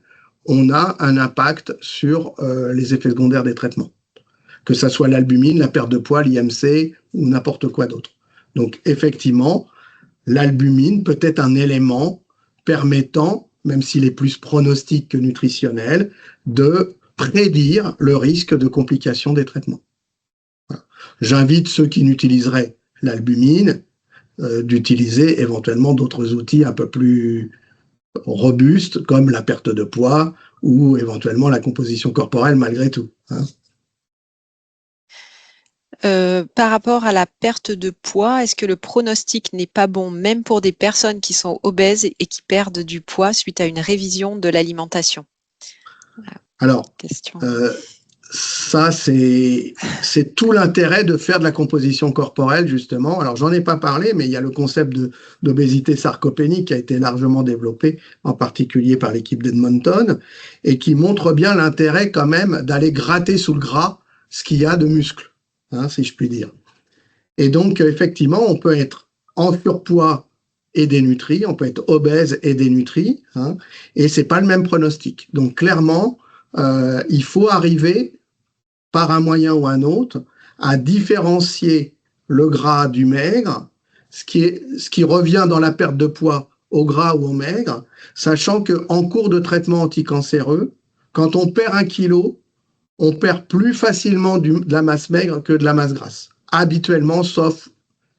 on a un impact sur les effets secondaires des traitements, que ça soit l'albumine, la perte de poids, l'IMC ou n'importe quoi d'autre. Donc, effectivement, l'albumine peut être un élément permettant, même s'il est plus pronostique que nutritionnel, de prédire le risque de complications des traitements. Voilà. J'invite ceux qui n'utiliseraient l'albumine d'utiliser éventuellement d'autres outils un peu plus robustes, comme la perte de poids ou éventuellement la composition corporelle malgré tout. Hein. Par rapport à la perte de poids, est-ce que le pronostic n'est pas bon même pour des personnes qui sont obèses et qui perdent du poids suite à une révision de l'alimentation? Voilà. Alors, ça, c'est tout l'intérêt de faire de la composition corporelle, justement. Alors, j'en ai pas parlé, mais il y a le concept d'obésité sarcopénique qui a été largement développé, en particulier par l'équipe d'Edmonton, et qui montre bien l'intérêt quand même d'aller gratter sous le gras ce qu'il y a de muscle, hein, si je puis dire. Et donc, effectivement, on peut être en surpoids et dénutri, on peut être obèse et dénutri, hein, et c'est pas le même pronostic. Donc, clairement, il faut arriver par un moyen ou un autre à différencier le gras du maigre, ce qui revient dans la perte de poids au gras ou au maigre, sachant qu'en cours de traitement anticancéreux, quand on perd 1 kilo, on perd plus facilement de la masse maigre que de la masse grasse, habituellement, sauf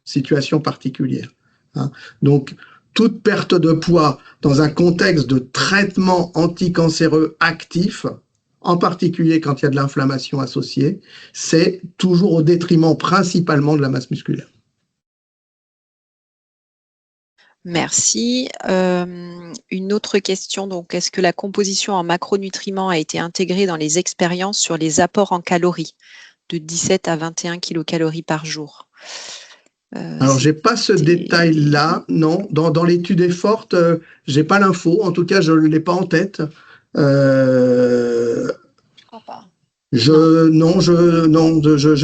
situation particulière. Hein. Donc, toute perte de poids dans un contexte de traitement anticancéreux actif, en particulier quand il y a de l'inflammation associée, c'est toujours au détriment principalement de la masse musculaire. Merci. Une autre question, donc, est-ce que la composition en macronutriments a été intégrée dans les expériences sur les apports en calories de 17 à 21 kilocalories par jour? Alors, j'ai pas ce détail-là, non. Dans l'étude EFFORT, j'ai pas l'info. En tout cas, je l'ai pas en tête. Je crois pas. Je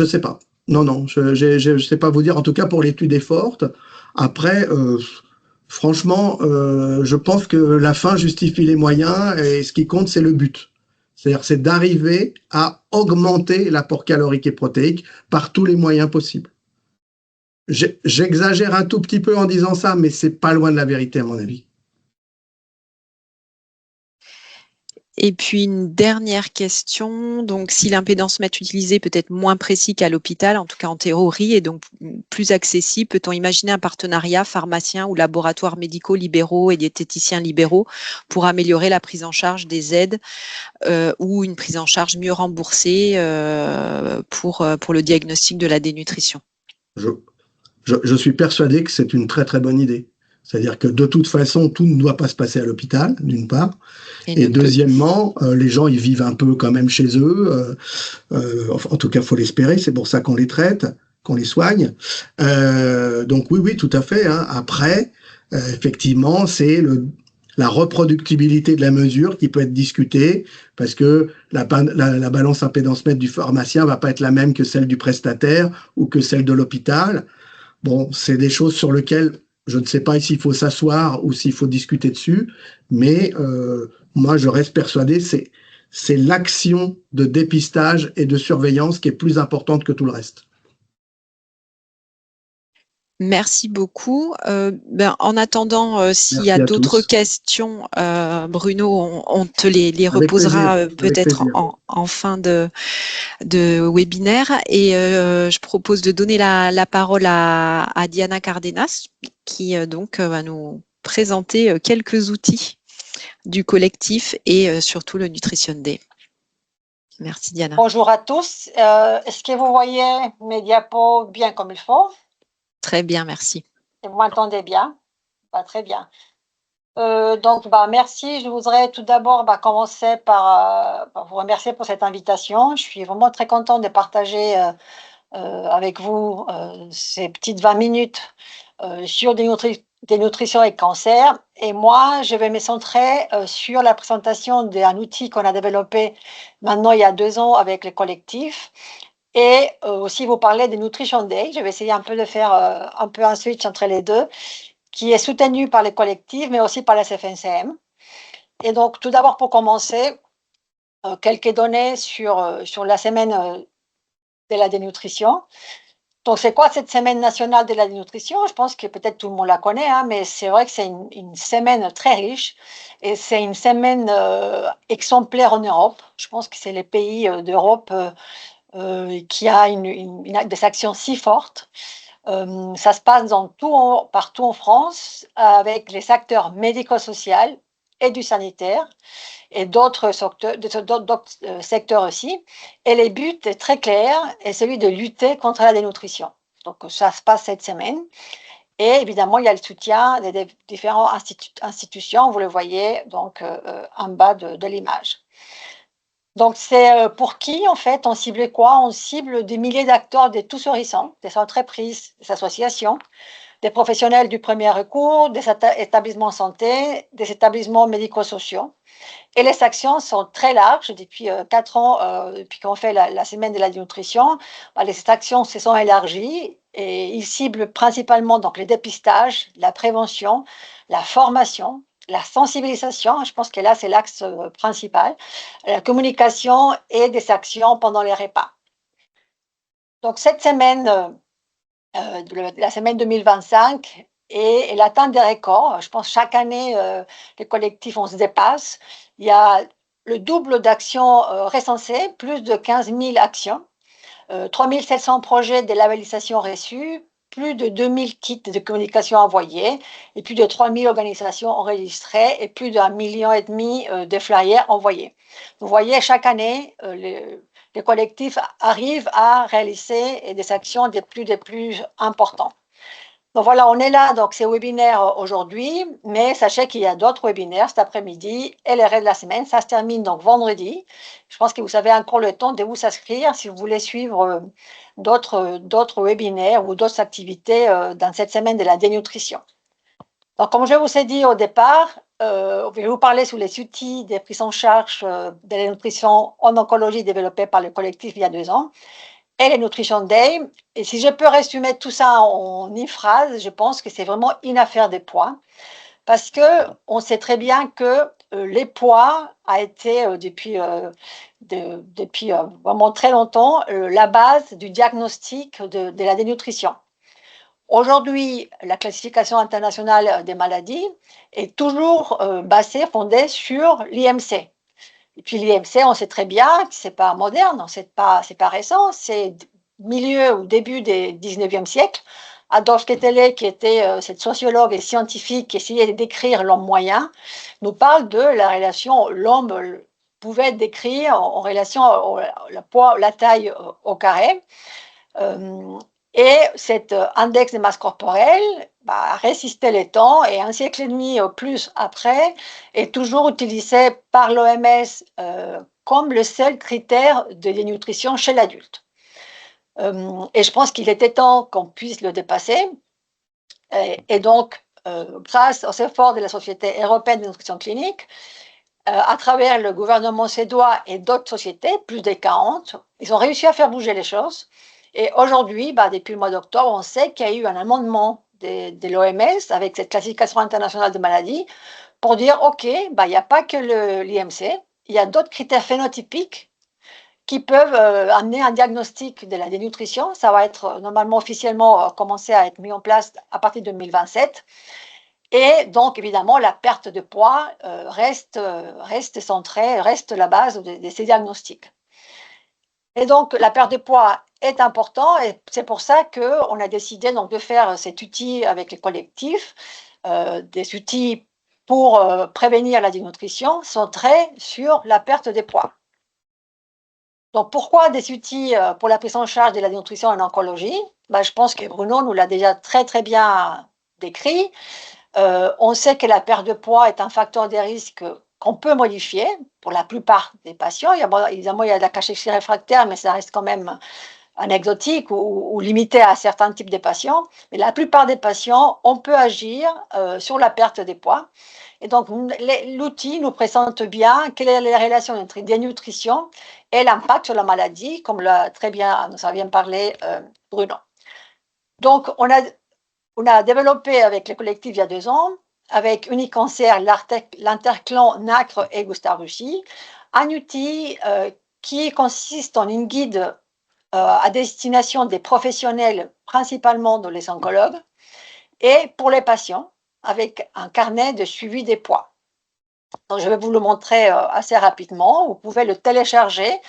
sais pas. Non, je sais pas vous dire. En tout cas, pour l'étude EFFORT. Après, franchement, je pense que la fin justifie les moyens et ce qui compte, c'est le but. C'est-à-dire, c'est d'arriver à augmenter l'apport calorique et protéique par tous les moyens possibles. J'exagère un tout petit peu en disant ça, mais c'est pas loin de la vérité à mon avis. Et puis une dernière question, donc si l'impédance-mètre utilisé peut être moins précis qu'à l'hôpital, en tout cas en théorie, et donc plus accessible, peut-on imaginer un partenariat pharmaciens ou laboratoires médicaux libéraux et diététiciens libéraux pour améliorer la prise en charge des aides ou une prise en charge mieux remboursée pour le diagnostic de la dénutrition? Je suis persuadé que c'est une très très bonne idée. C'est-à-dire que de toute façon, tout ne doit pas se passer à l'hôpital, d'une part. Et deuxièmement, les gens, ils vivent un peu quand même chez eux. En tout cas, il faut l'espérer. C'est pour ça qu'on les traite, qu'on les soigne. Donc oui, tout à fait. Hein. Après, effectivement, c'est la reproductibilité de la mesure qui peut être discutée, parce que la balance impédance-mètre du pharmacien ne va pas être la même que celle du prestataire ou que celle de l'hôpital. Bon, c'est des choses sur lesquelles je ne sais pas s'il faut s'asseoir ou s'il faut discuter dessus, mais moi, je reste persuadé, c'est l'action de dépistage et de surveillance qui est plus importante que tout le reste. Merci beaucoup. En attendant, s'il y a d'autres questions, Bruno, on te les reposera peut-être en fin de webinaire. Et je propose de donner la parole à Diana Cardenas, qui donc va nous présenter quelques outils du collectif et surtout le Nutrition Day. Merci Diana. Bonjour à tous. Est-ce que vous voyez mes diapos bien comme il faut? Très bien, merci. Et vous m'entendez bien? Très bien. Donc, merci. Je voudrais tout d'abord commencer par vous remercier pour cette invitation. Je suis vraiment très contente de partager avec vous ces petites 20 minutes sur des nutritions et cancer. Et moi, je vais me centrer sur la présentation d'un outil qu'on a développé maintenant il y a 2 ans avec les collectifs. Et aussi vous parler des Nutrition Day. Je vais essayer un peu de faire un peu un switch entre les deux, qui est soutenu par les collectifs, mais aussi par la CFNCM. Et donc, tout d'abord, pour commencer, quelques données sur la semaine de la dénutrition. Donc, c'est quoi cette semaine nationale de la dénutrition? Je pense que peut-être tout le monde la connaît, mais c'est vrai que c'est une semaine très riche et c'est une semaine exemplaire en Europe. Je pense que c'est les pays d'Europe qui a des actions si fortes. Ça se passe partout en France avec les acteurs médico-sociaux et du sanitaire et d'autres secteurs aussi. Et le but est très clair, est celui de lutter contre la dénutrition. Donc ça se passe cette semaine. Et évidemment, il y a le soutien des différentes institutions, vous le voyez donc en bas de l'image. Donc, c'est pour qui, en fait, on cible quoi? On cible des milliers d'acteurs de tous horizons, des entreprises, des associations, des professionnels du premier recours, des établissements de santé, des établissements médico-sociaux. Et les actions sont très larges. Depuis 4 ans, depuis qu'on fait la semaine de la nutrition, les actions se sont élargies et ils ciblent principalement donc, les dépistages, la prévention, la formation, la sensibilisation, je pense que là, c'est l'axe principal, la communication et des actions pendant les repas. Donc, cette semaine, la semaine 2025, et elle atteint des records. Je pense chaque année, les collectifs, on se dépasse. Il y a le double d'actions recensées, plus de 15 000 actions, 3 700 projets de labellisation reçus, plus de 2000 kits de communication envoyés et plus de 3000 organisations enregistrées et plus d'1,5 million de flyers envoyés. Vous voyez, chaque année, les collectifs arrivent à réaliser des actions des plus importantes. Donc voilà, on est là, donc c'est webinaire aujourd'hui, mais sachez qu'il y a d'autres webinaires cet après-midi et le reste de la semaine. Ça se termine donc vendredi. Je pense que vous avez encore le temps de vous inscrire si vous voulez suivre d'autres webinaires ou d'autres activités dans cette semaine de la dénutrition. Donc, comme je vous ai dit au départ, je vais vous parler sur les outils de prise en charge de la nutrition en oncologie développés par le collectif il y a 2 ans. Et les Nutrition Day. Et si je peux résumer tout ça en une phrase, je pense que c'est vraiment une affaire des poids. Parce qu'on sait très bien que les poids a été depuis vraiment très longtemps la base du diagnostic de la dénutrition. Aujourd'hui, la classification internationale des maladies est toujours fondée sur l'IMC. Et puis l'IMC, on sait très bien que ce n'est pas moderne, c'est pas récent, c'est milieu ou début du 19e siècle. Adolphe Quetelet, qui était cette sociologue et scientifique qui essayait de décrire l'homme moyen, nous parle de la relation, l'homme pouvait décrire en relation la taille au carré. Et cet index de masse corporelle a résisté le temps et un siècle et demi ou plus après est toujours utilisé par l'OMS comme le seul critère de dénutrition chez l'adulte. Et je pense qu'il était temps qu'on puisse le dépasser. Et donc, grâce aux efforts de la Société européenne de nutrition clinique, à travers le gouvernement suédois et d'autres sociétés, plus de 40, ils ont réussi à faire bouger les choses. Et aujourd'hui, depuis le mois d'octobre, on sait qu'il y a eu un amendement de l'OMS avec cette classification internationale de maladies pour dire, OK, il n'y a pas que l'IMC, il y a d'autres critères phénotypiques qui peuvent amener un diagnostic de la dénutrition. Ça va être normalement officiellement commencé à être mis en place à partir de 2027. Et donc, évidemment, la perte de poids reste centrée, reste la base de ces diagnostics. Et donc, la perte de poids est importante et c'est pour ça qu'on a décidé donc, de faire cet outil avec les collectifs, des outils pour prévenir la dénutrition centrés sur la perte de poids. Donc, pourquoi des outils pour la prise en charge de la dénutrition en oncologie? Je pense que Bruno nous l'a déjà très, très bien décrit. On sait que la perte de poids est un facteur de risque qu'on peut modifier pour la plupart des patients. Évidemment, il y a de la cachexie réfractaire, mais ça reste quand même anecdotique ou limité à certains types de patients. Mais la plupart des patients, on peut agir sur la perte de poids. Et donc, l'outil nous présente bien quelle est la relation entre dénutrition et l'impact sur la maladie, comme l'a très bien, nous a bien parlé Bruno. Donc, on a développé avec le collectif il y a 2 ans, avec Unicancer, l'Interclan, NACRE et Gustave Roussy, un outil qui consiste en une guide à destination des professionnels, principalement dans les oncologues, et pour les patients, avec un carnet de suivi des poids. Donc, je vais vous le montrer assez rapidement. Vous pouvez le télécharger,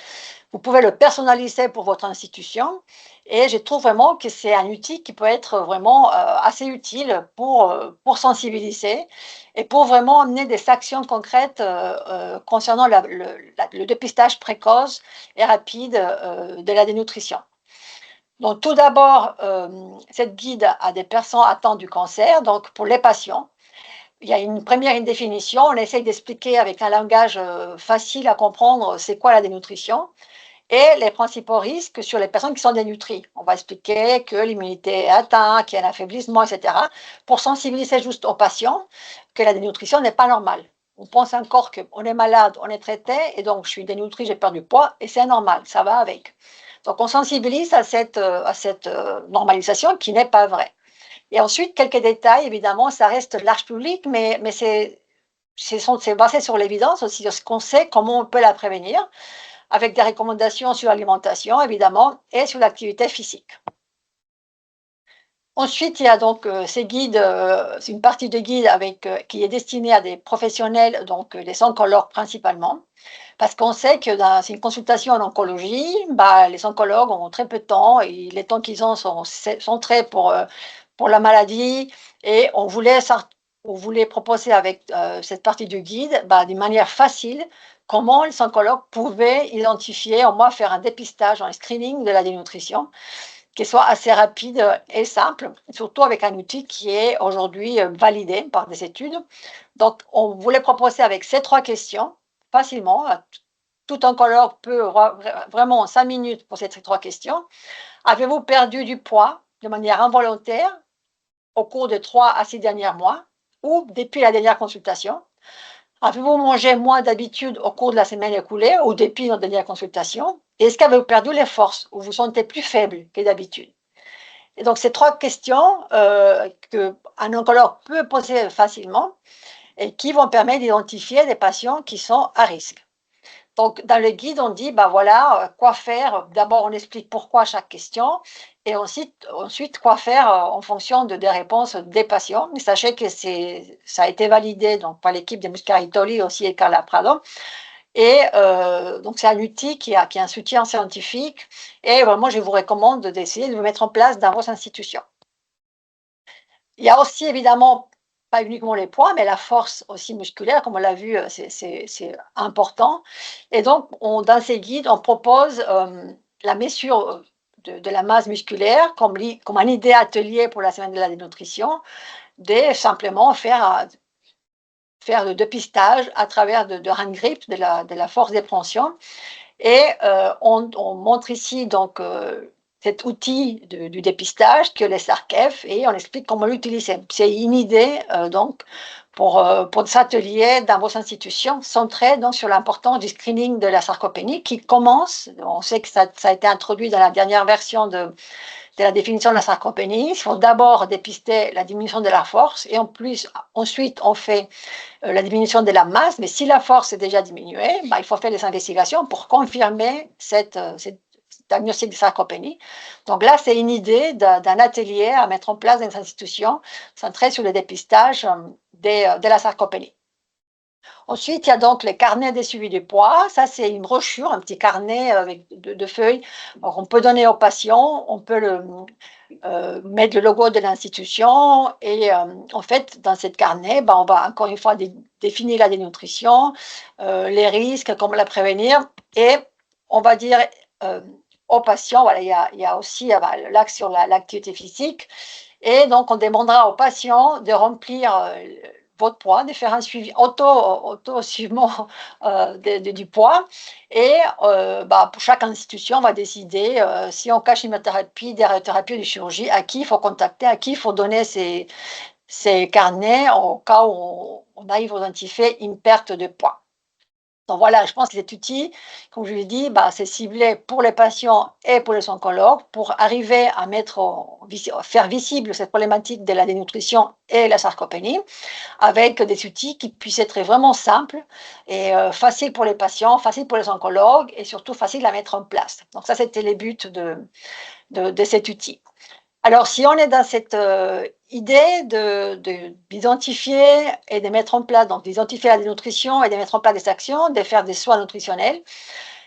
vous pouvez le personnaliser pour votre institution. Et je trouve vraiment que c'est un outil qui peut être vraiment assez utile pour sensibiliser et pour vraiment amener des actions concrètes concernant le dépistage précoce et rapide de la dénutrition. Donc, tout d'abord, cette guide a des personnes atteintes du cancer, donc pour les patients. Il y a une première définition, on essaye d'expliquer avec un langage facile à comprendre c'est quoi la dénutrition et les principaux risques sur les personnes qui sont dénutries. On va expliquer que l'immunité est atteinte, qu'il y a un affaiblissement, etc. pour sensibiliser juste aux patients que la dénutrition n'est pas normale. On pense encore qu'on est malade, on est traité et donc je suis dénutrie, j'ai perdu du poids et c'est normal, ça va avec. Donc on sensibilise à cette normalisation qui n'est pas vraie. Et ensuite, quelques détails, évidemment, ça reste large public, mais c'est basé sur l'évidence aussi de ce qu'on sait, comment on peut la prévenir, avec des recommandations sur l'alimentation, évidemment, et sur l'activité physique. Ensuite, il y a donc ces guides, c'est une partie de guide qui est destinée à des professionnels, donc des oncologues principalement, parce qu'on sait que dans une consultation en oncologie, les oncologues ont très peu de temps et les temps qu'ils ont sont centrés pour la maladie et on voulait proposer avec cette partie du guide d'une manière facile comment les oncologues pouvaient identifier, au moins faire un dépistage, un screening de la dénutrition qui soit assez rapide et simple, surtout avec un outil qui est aujourd'hui validé par des études. Donc, on voulait proposer avec ces 3 questions facilement. Tout oncologue peut vraiment en 5 minutes pour ces 3 questions. Avez-vous perdu du poids de manière involontaire au cours de 3 à 6 derniers mois ou depuis la dernière consultation? Avez-vous mangé moins d'habitude au cours de la semaine écoulée ou depuis notre dernière consultation? Est-ce qu'avez-vous perdu les forces ou vous sentez plus faible que d'habitude? Et donc, ces 3 questions qu'un oncologue peut poser facilement et qui vont permettre d'identifier des patients qui sont à risque. Donc, dans le guide, on dit, voilà, quoi faire. D'abord, on explique pourquoi chaque question et ensuite quoi faire en fonction des réponses des patients. Mais sachez que ça a été validé donc, par l'équipe de Muscaritoli aussi et Carla Prado. Et donc, c'est un outil qui a un soutien scientifique et vraiment, je vous recommande d'essayer de le mettre en place dans vos institutions. Il y a aussi, évidemment, pas uniquement les poids, mais la force aussi musculaire, comme on l'a vu, c'est important. Et donc, dans ces guides, on propose la mesure de la masse musculaire comme une idée atelier pour la semaine de la dénutrition, de simplement faire le dépistage à travers de hand grip, de la force d'expansion. Et on montre ici donc cet outil du dépistage que les SARCF et on explique comment l'utiliser. C'est une idée donc pour des ateliers dans vos institutions centrés donc sur l'importance du screening de la sarcopénie qui commence. On sait que ça a été introduit dans la dernière version de la définition de la sarcopénie. Il faut d'abord dépister la diminution de la force et ensuite on fait la diminution de la masse. Mais si la force est déjà diminuée, il faut faire des investigations pour confirmer cette diagnostic de sarcopénie. Donc là, c'est une idée d'un atelier à mettre en place dans les institutions centré sur le dépistage de la sarcopénie. Ensuite, il y a donc les carnets de suivi du poids. Ça, c'est une brochure, un petit carnet avec de feuilles. Alors, on peut donner aux patients, on peut mettre le logo de l'institution et en fait, dans ce carnet, on va encore une fois définir la dénutrition, les risques, comment la prévenir et on va dire aux patients, voilà, il y a aussi l'axe sur l'activité physique et donc on demandera aux patients de remplir votre poids, de faire un suivi auto-suivement du poids et pour chaque institution, on va décider si on cache chimiothérapie, des radiothérapie ou des chirurgies, à qui il faut contacter, à qui il faut donner ces carnets au cas où on arrive à identifier une perte de poids. Donc voilà, je pense que cet outil, comme je l'ai dit, c'est ciblé pour les patients et pour les oncologues pour arriver à faire visible cette problématique de la dénutrition et la sarcopénie avec des outils qui puissent être vraiment simples et faciles pour les patients, faciles pour les oncologues et surtout faciles à mettre en place. Donc ça, c'était les buts de cet outil. Alors, si on est dans cette idée d'identifier et de mettre en place, donc d'identifier la dénutrition et de mettre en place des actions, de faire des soins nutritionnels,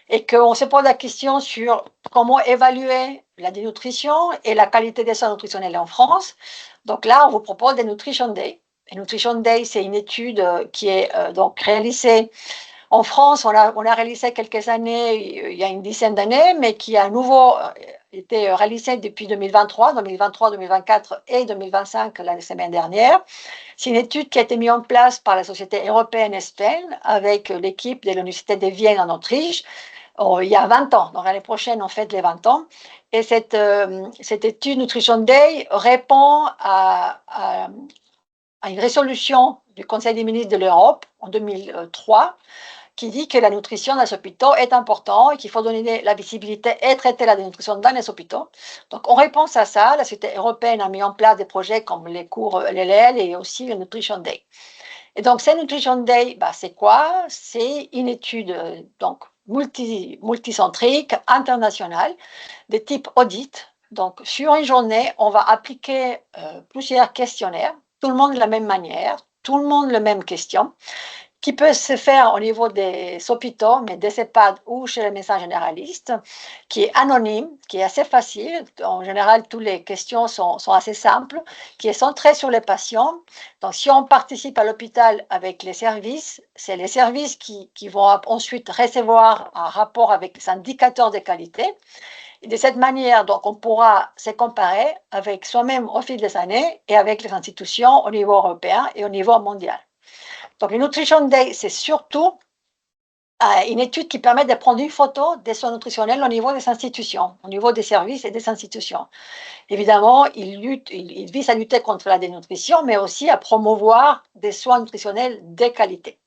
et qu'on se pose la question sur comment évaluer la dénutrition et la qualité des soins nutritionnels en France, donc là, on vous propose des Nutrition Day. Et Nutrition Day, c'est une étude qui est donc réalisée en France. On a réalisé quelques années, il y a une dizaine d'années, mais qui a à nouveau été réalisé depuis 2023, 2024 et 2025 la semaine dernière. C'est une étude qui a été mise en place par la Société européenne ESPEN avec l'équipe de l'Université de Vienne en Autriche il y a 20 ans. Donc l'année prochaine, on fête les 20 ans. Et cette étude Nutrition Day répond à une résolution du Conseil des ministres de l'Europe en 2003 qui dit que la nutrition dans les hôpitaux est importante et qu'il faut donner la visibilité et traiter la dénutrition dans les hôpitaux. Donc, en réponse à ça, la Société européenne a mis en place des projets comme les cours LLL et aussi le Nutrition Day. Et donc, ces Nutrition Day, c'est quoi? C'est une étude donc multicentrique, internationale, de type audit. Donc, sur une journée, on va appliquer plusieurs questionnaires, tout le monde de la même manière, tout le monde les mêmes questions, qui peut se faire au niveau des hôpitaux, mais des EHPAD ou chez les médecins généralistes, qui est anonyme, qui est assez facile. En général, toutes les questions sont assez simples, qui est centré sur les patients. Donc, si on participe à l'hôpital avec les services, c'est les services qui vont ensuite recevoir un rapport avec les indicateurs de qualité. Et de cette manière, donc, on pourra se comparer avec soi-même au fil des années et avec les institutions au niveau européen et au niveau mondial. Donc, le Nutrition Day, c'est surtout une étude qui permet de prendre une photo des soins nutritionnels au niveau des institutions, au niveau des services et des institutions. Évidemment, il vise à lutter contre la dénutrition, mais aussi à promouvoir des soins nutritionnels de qualité.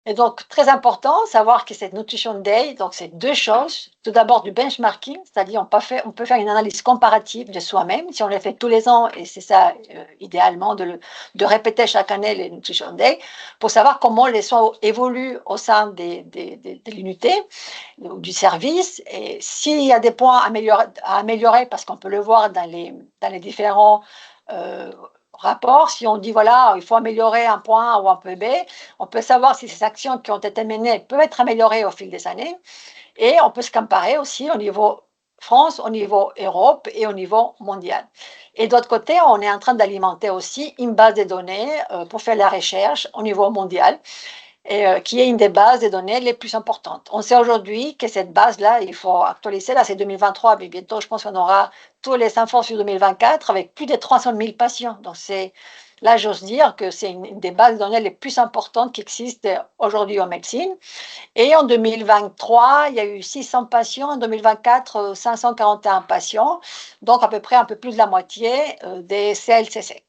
Et donc, très important, savoir que cette Nutrition Day, donc c'est deux choses. Tout d'abord, du benchmarking, c'est-à-dire on peut faire une analyse comparative de soi-même, si on le fait tous les ans, et c'est ça, idéalement, de répéter chaque année les Nutrition Day, pour savoir comment les soins évoluent au sein de l'unité, du service, et s'il y a des points à améliorer, parce qu'on peut le voir dans les différents rapport, si on dit voilà, il faut améliorer un point ou un point B, on peut savoir si ces actions qui ont été menées peuvent être améliorées au fil des années et on peut se comparer aussi au niveau France, au niveau Europe et au niveau mondial. Et d'autre côté, on est en train d'alimenter aussi une base de données pour faire la recherche au niveau mondial qui est une des bases de données les plus importantes. On sait aujourd'hui que cette base-là, il faut actualiser, là c'est 2023, mais bientôt je pense qu'on aura tous les infos sur 2024 avec plus de 300 000 patients. Donc c'est Là, j'ose dire que c'est une des bases de données les plus importantes qui existent aujourd'hui en médecine. Et en 2023, il y a eu 600 patients, en 2024, 541 patients, donc à peu près un peu plus de la moitié des CLCC.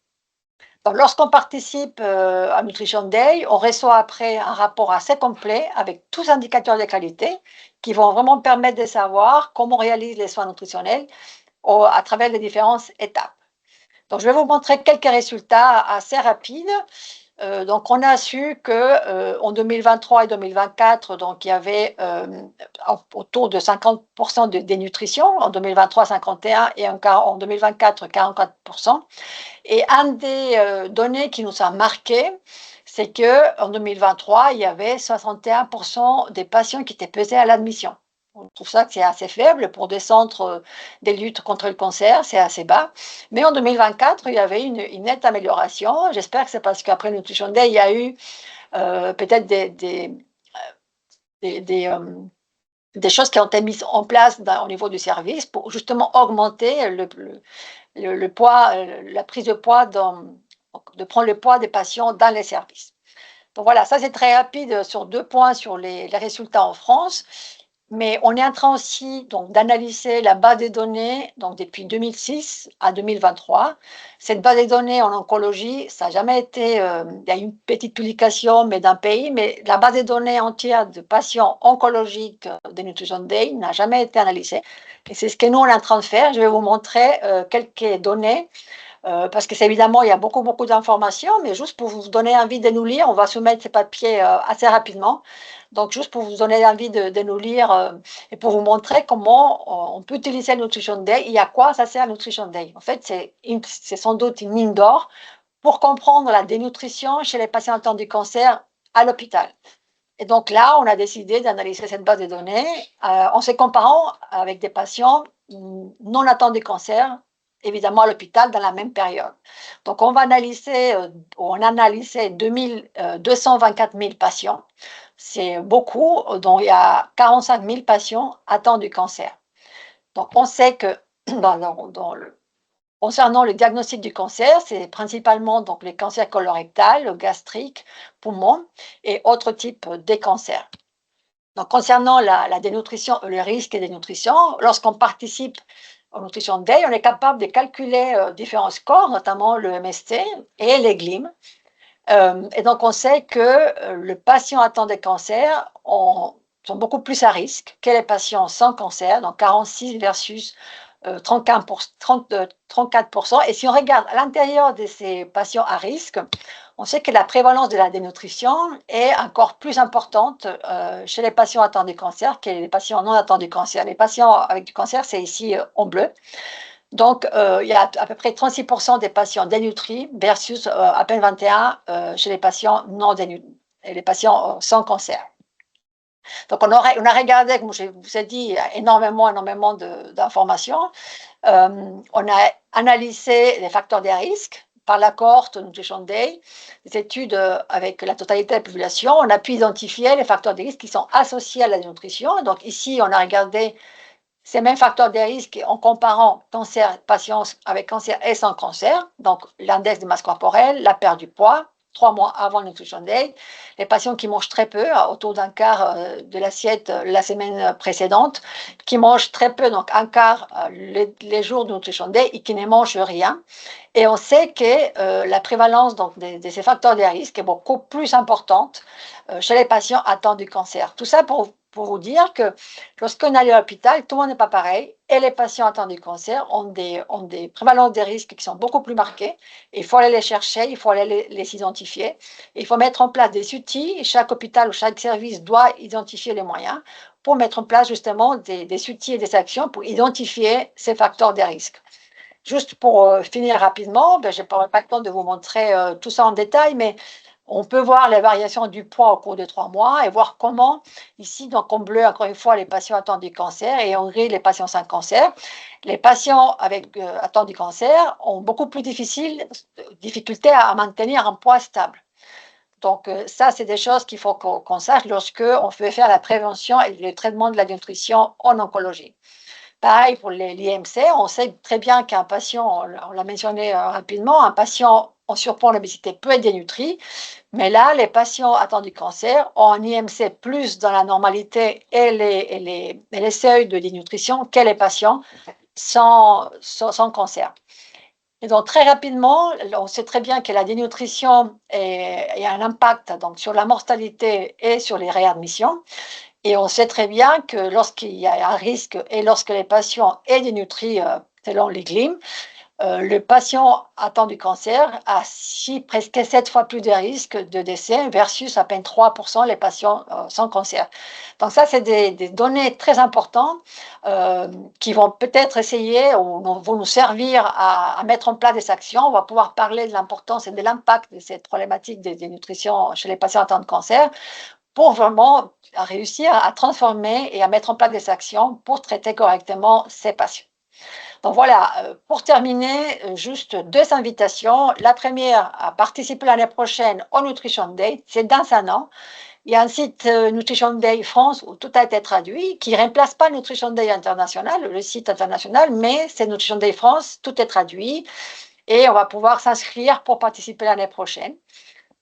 Donc, lorsqu'on participe à Nutrition Day, on reçoit après un rapport assez complet avec tous les indicateurs de qualité qui vont vraiment permettre de savoir comment on réalise les soins nutritionnels à travers les différentes étapes. Donc, je vais vous montrer quelques résultats assez rapides. Donc, on a su qu'en 2023 et 2024, donc, il y avait autour de 50% de dénutrition, en 2023, 51% et en 2024, 44%. Et un des données qui nous a marqué, c'est qu'en 2023, il y avait 61% des patients qui étaient pesés à l'admission. On trouve ça que c'est assez faible pour des centres de lutte contre le cancer, c'est assez bas. Mais en 2024, il y avait une nette amélioration. J'espère que c'est parce qu'après le Nutrition Day, il y a eu peut-être des choses qui ont été mises en place au niveau du service pour justement augmenter le poids, la prise de poids, de prendre le poids des patients dans les services. Donc voilà, ça c'est très rapide sur 2 points sur les résultats en France. Mais on est en train aussi d'analyser la base des données donc depuis 2006 à 2023. Cette base des données en oncologie, ça n'a jamais été, il y a une petite publication mais d'un pays, mais la base des données entière de patients oncologiques de Nutrition Day n'a jamais été analysée. Et c'est ce que nous on est en train de faire. Je vais vous montrer quelques données. Parce que c'est évidemment, il y a beaucoup d'informations, mais juste pour vous donner envie de nous lire, on va soumettre ces papiers assez rapidement. Donc, juste pour vous donner envie de nous lire et pour vous montrer comment on peut utiliser le Nutrition Day et à quoi ça sert le Nutrition Day. En fait, c'est sans doute une mine d'or pour comprendre la dénutrition chez les patients atteints du cancer à l'hôpital. Et donc là, on a décidé d'analyser cette base de données en se comparant avec des patients non atteints du cancer, évidemment à l'hôpital dans la même période. Donc on a analysé 224 000 patients. C'est beaucoup, dont il y a 45 000 patients atteints du cancer. Donc on sait que concernant le diagnostic du cancer, c'est principalement donc les cancers colorectal, gastrique, poumon et autres types de cancers. Donc concernant la dénutrition, le risque de dénutrition, lorsqu'on participe au Nutrition Day, on est capable de calculer différents scores, notamment le MST et les GLIM. Et donc, on sait que les patients atteints de cancer sont beaucoup plus à risque que les patients sans cancer, donc 46 versus 34%. Et si on regarde à l'intérieur de ces patients à risque, on sait que la prévalence de la dénutrition est encore plus importante chez les patients atteints de cancer que les patients non atteints de cancer. Les patients avec du cancer, c'est ici en bleu. Donc, il y a à peu près 36% des patients dénutris versus à peine 21% chez les patients non dénutris et les patients sans cancer. Donc, on a regardé, comme je vous ai dit, énormément d'informations. On a analysé les facteurs de risque par la cohorte Nutrition Day, des études avec la totalité de la population. On a pu identifier les facteurs de risque qui sont associés à la dénutrition. Donc, ici, on a regardé ces mêmes facteurs de risque en comparant patients avec cancer et sans cancer, donc l'index de masse corporelle, la perte du poids, 3 mois avant le Nutrition Day, les patients qui mangent très peu, autour d'un quart de l'assiette la semaine précédente, qui mangent très peu, donc un quart les jours de Nutrition Day et qui ne mangent rien. Et on sait que la prévalence donc, de ces facteurs de risque est beaucoup plus importante chez les patients atteints du cancer. Tout ça pour vous dire que lorsqu'on est à l'hôpital, tout le monde n'est pas pareil et les patients atteints du cancer ont des prévalences des risques qui sont beaucoup plus marquées. Il faut aller les chercher, il faut aller les identifier. Il faut mettre en place des outils. Chaque hôpital ou chaque service doit identifier les moyens pour mettre en place justement des outils et des actions pour identifier ces facteurs de risque. Juste pour finir rapidement, je n'ai pas le temps de vous montrer tout ça en détail, mais on peut voir les variations du poids au cours de 3 mois et voir comment, ici, donc en bleu, encore une fois, les patients atteints du cancer et en gris, les patients sans cancer. Les patients atteints du cancer ont beaucoup plus difficulté à maintenir un poids stable. Donc, ça, c'est des choses qu'il faut qu'on sache lorsqu'on veut faire la prévention et le traitement de la nutrition en oncologie. Pareil pour l'IMC, on sait très bien qu'un patient, on l'a mentionné rapidement, un patient en surpoids, en obésité peut être dénutris. Mais là, les patients atteints du cancer ont un IMC plus dans la normalité et les seuils de dénutrition que les patients sans cancer. Et donc, très rapidement, on sait très bien que la dénutrition a un impact donc, sur la mortalité et sur les réadmissions. Et on sait très bien que lorsqu'il y a un risque et lorsque les patients sont dénutris selon les GLIM, le patient atteint du cancer a presque 7 fois plus de risques de décès versus à peine 3% les patients sans cancer. Donc ça, c'est des données très importantes qui vont peut-être essayer ou vont nous servir à mettre en place des actions. On va pouvoir parler de l'importance et de l'impact de cette problématique des dénutrition chez les patients atteints de cancer pour vraiment réussir à transformer et à mettre en place des actions pour traiter correctement ces patients. Donc voilà, pour terminer, juste 2 invitations. La première, à participer l'année prochaine au Nutrition Day, c'est dans un an. Il y a un site Nutrition Day France où tout a été traduit, qui ne remplace pas Nutrition Day International, le site international, mais c'est Nutrition Day France, tout est traduit et on va pouvoir s'inscrire pour participer l'année prochaine.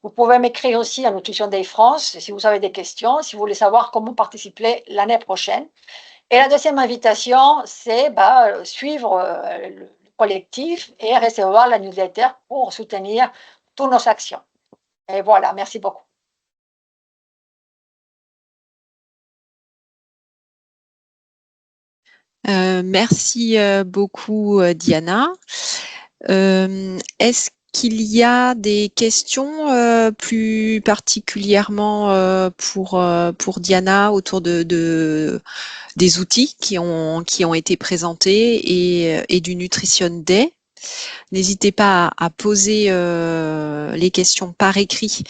Vous pouvez m'écrire aussi à Nutrition Day France si vous avez des questions, si vous voulez savoir comment participer l'année prochaine. Et la deuxième invitation, c'est suivre le collectif et recevoir la newsletter pour soutenir toutes nos actions. Et voilà, merci beaucoup. Merci beaucoup, Diana. Est-ce qu'il y a des questions plus particulièrement pour Diana autour des outils qui ont été présentés et du Nutrition Day? N'hésitez pas à poser les questions par écrit.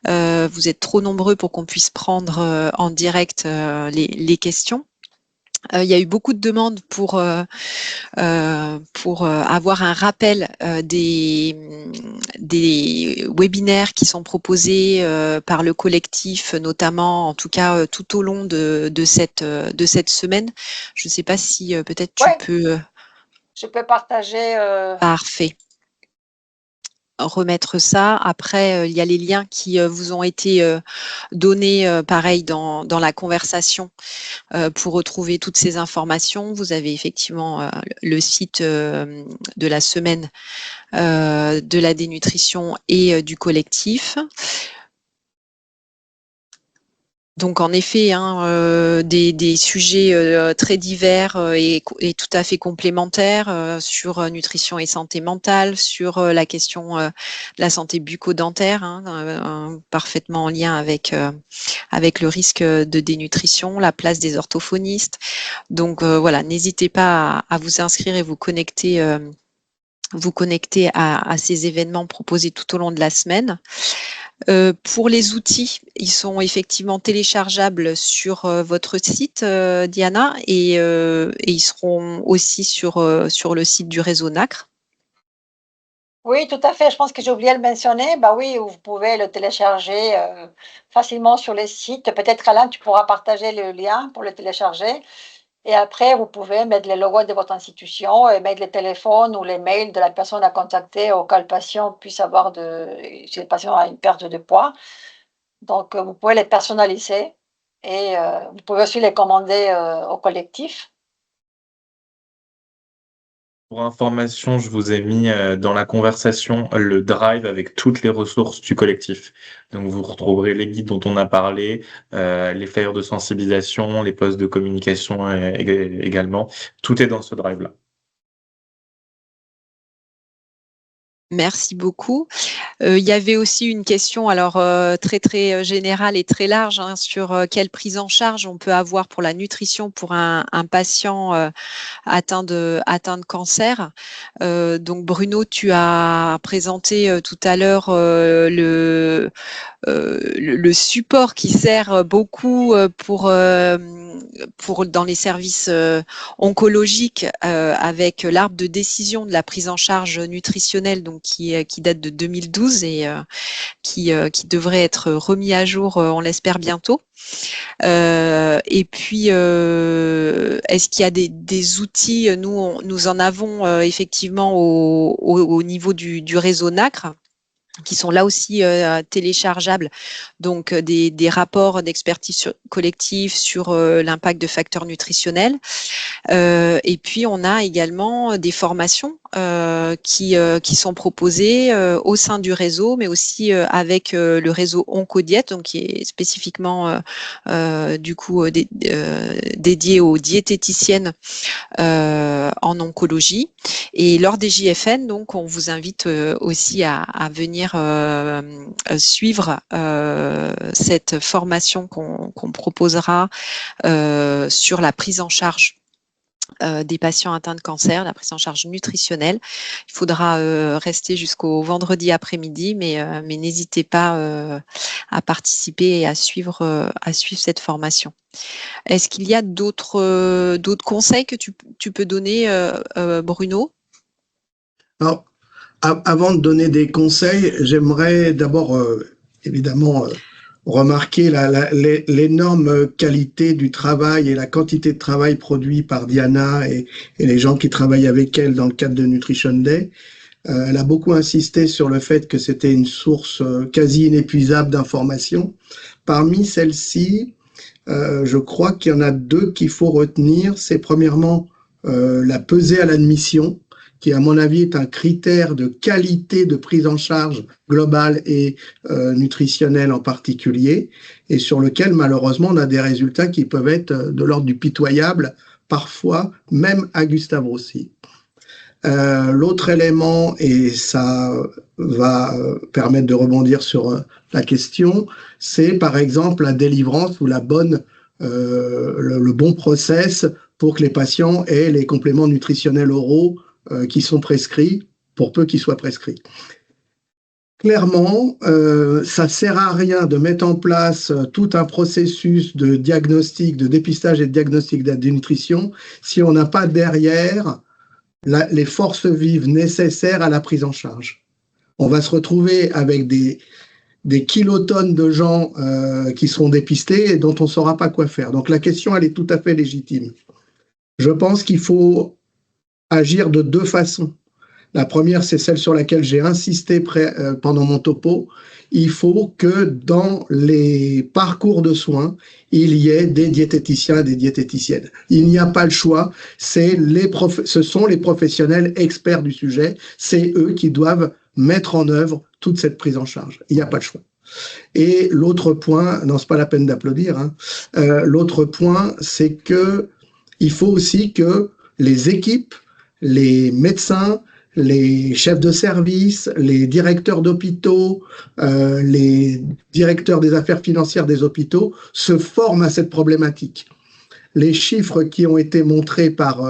Vous êtes trop nombreux pour qu'on puisse prendre en direct les questions. Il y a eu beaucoup de demandes pour avoir un rappel des webinaires qui sont proposés par le collectif, notamment, en tout cas, tout au long de cette semaine. Je ne sais pas si peut-être tu peux... Je peux partager. Parfait. Remettre ça. Après, il y a les liens qui vous ont été donnés, pareil, dans la conversation pour retrouver toutes ces informations. Vous avez effectivement le site de la semaine de la dénutrition et du collectif. Donc, en effet, des sujets très divers et tout à fait complémentaires sur nutrition et santé mentale, sur la question de la santé bucco-dentaire, parfaitement en lien avec le risque de dénutrition, la place des orthophonistes. Donc, voilà, n'hésitez pas à vous inscrire et vous connecter à ces événements proposés tout au long de la semaine. Pour les outils, ils sont effectivement téléchargeables sur votre site, Diana, et ils seront aussi sur le site du réseau NACRE. Oui, tout à fait. Je pense que j'ai oublié de le mentionner. Oui, vous pouvez le télécharger facilement sur les sites. Peut-être, Alain, tu pourras partager le lien pour le télécharger. Et après, vous pouvez mettre les logos de votre institution et mettre les téléphones ou les mails de la personne à contacter au cas où le patient puisse avoir si le patient a une perte de poids. Donc, vous pouvez les personnaliser et vous pouvez aussi les commander au collectif. Pour information, je vous ai mis dans la conversation le drive avec toutes les ressources du collectif. Donc, vous retrouverez les guides dont on a parlé, les flyers de sensibilisation, les posts de communication également. Tout est dans ce drive-là. Merci beaucoup. Il y avait aussi une question alors très très générale et très large sur quelle prise en charge on peut avoir pour la nutrition pour un patient atteint de cancer. Donc Bruno, tu as présenté tout à l'heure le support qui sert beaucoup pour dans les services oncologiques avec l'arbre de décision de la prise en charge nutritionnelle, donc qui date de 2012 et qui devrait être remis à jour, on l'espère bientôt. Et puis, est-ce qu'il y a des outils? Nous en avons effectivement au niveau du réseau NACRE. qui sont là aussi téléchargeables, donc des rapports d'expertise collective sur l'impact de facteurs nutritionnels. Et puis, on a également des formations qui sont proposées au sein du réseau, mais aussi avec le réseau Oncodiète, donc qui est spécifiquement du coup dédié aux diététiciennes en oncologie. Et lors des JFN, donc, on vous invite aussi à venir suivre cette formation qu'on proposera sur la prise en charge des patients atteints de cancer, la prise en charge nutritionnelle. Il faudra rester jusqu'au vendredi après-midi, mais n'hésitez pas à participer et à suivre cette formation. Est-ce qu'il y a d'autres conseils que tu peux donner, Bruno? Alors, avant de donner des conseils, j'aimerais d'abord, évidemment, remarquer l'énorme qualité du travail et la quantité de travail produit par Diana et les gens qui travaillent avec elle dans le cadre de Nutrition Day. Elle a beaucoup insisté sur le fait que c'était une source quasi inépuisable d'informations. Parmi celles-ci, je crois qu'il y en a deux qu'il faut retenir. C'est premièrement la pesée à l'admission, qui à mon avis est un critère de qualité de prise en charge globale et nutritionnelle en particulier, et sur lequel malheureusement on a des résultats qui peuvent être de l'ordre du pitoyable, parfois même à Gustave Roussy. L'autre élément, et ça va permettre de rebondir sur la question, c'est par exemple la délivrance ou le bon process pour que les patients aient les compléments nutritionnels oraux qui sont prescrits, pour peu qu'ils soient prescrits. Clairement, ça sert à rien de mettre en place tout un processus de diagnostic, de dépistage et de diagnostic de nutrition si on n'a pas derrière les forces vives nécessaires à la prise en charge. On va se retrouver avec des kilotonnes de gens qui seront dépistés et dont on ne saura pas quoi faire. Donc la question, elle est tout à fait légitime. Je pense qu'il faut agir de deux façons. La première, c'est celle sur laquelle j'ai insisté pendant mon topo. Il faut que dans les parcours de soins, il y ait des diététiciens et des diététiciennes. Il n'y a pas le choix. Ce sont les professionnels experts du sujet. C'est eux qui doivent mettre en œuvre toute cette prise en charge. Il n'y a pas le choix. Et l'autre point, non, c'est pas la peine d'applaudir, hein. L'autre point, c'est que il faut aussi que les équipes, les médecins, les chefs de service, les directeurs d'hôpitaux, les directeurs des affaires financières des hôpitaux se forment à cette problématique. Les chiffres qui ont été montrés par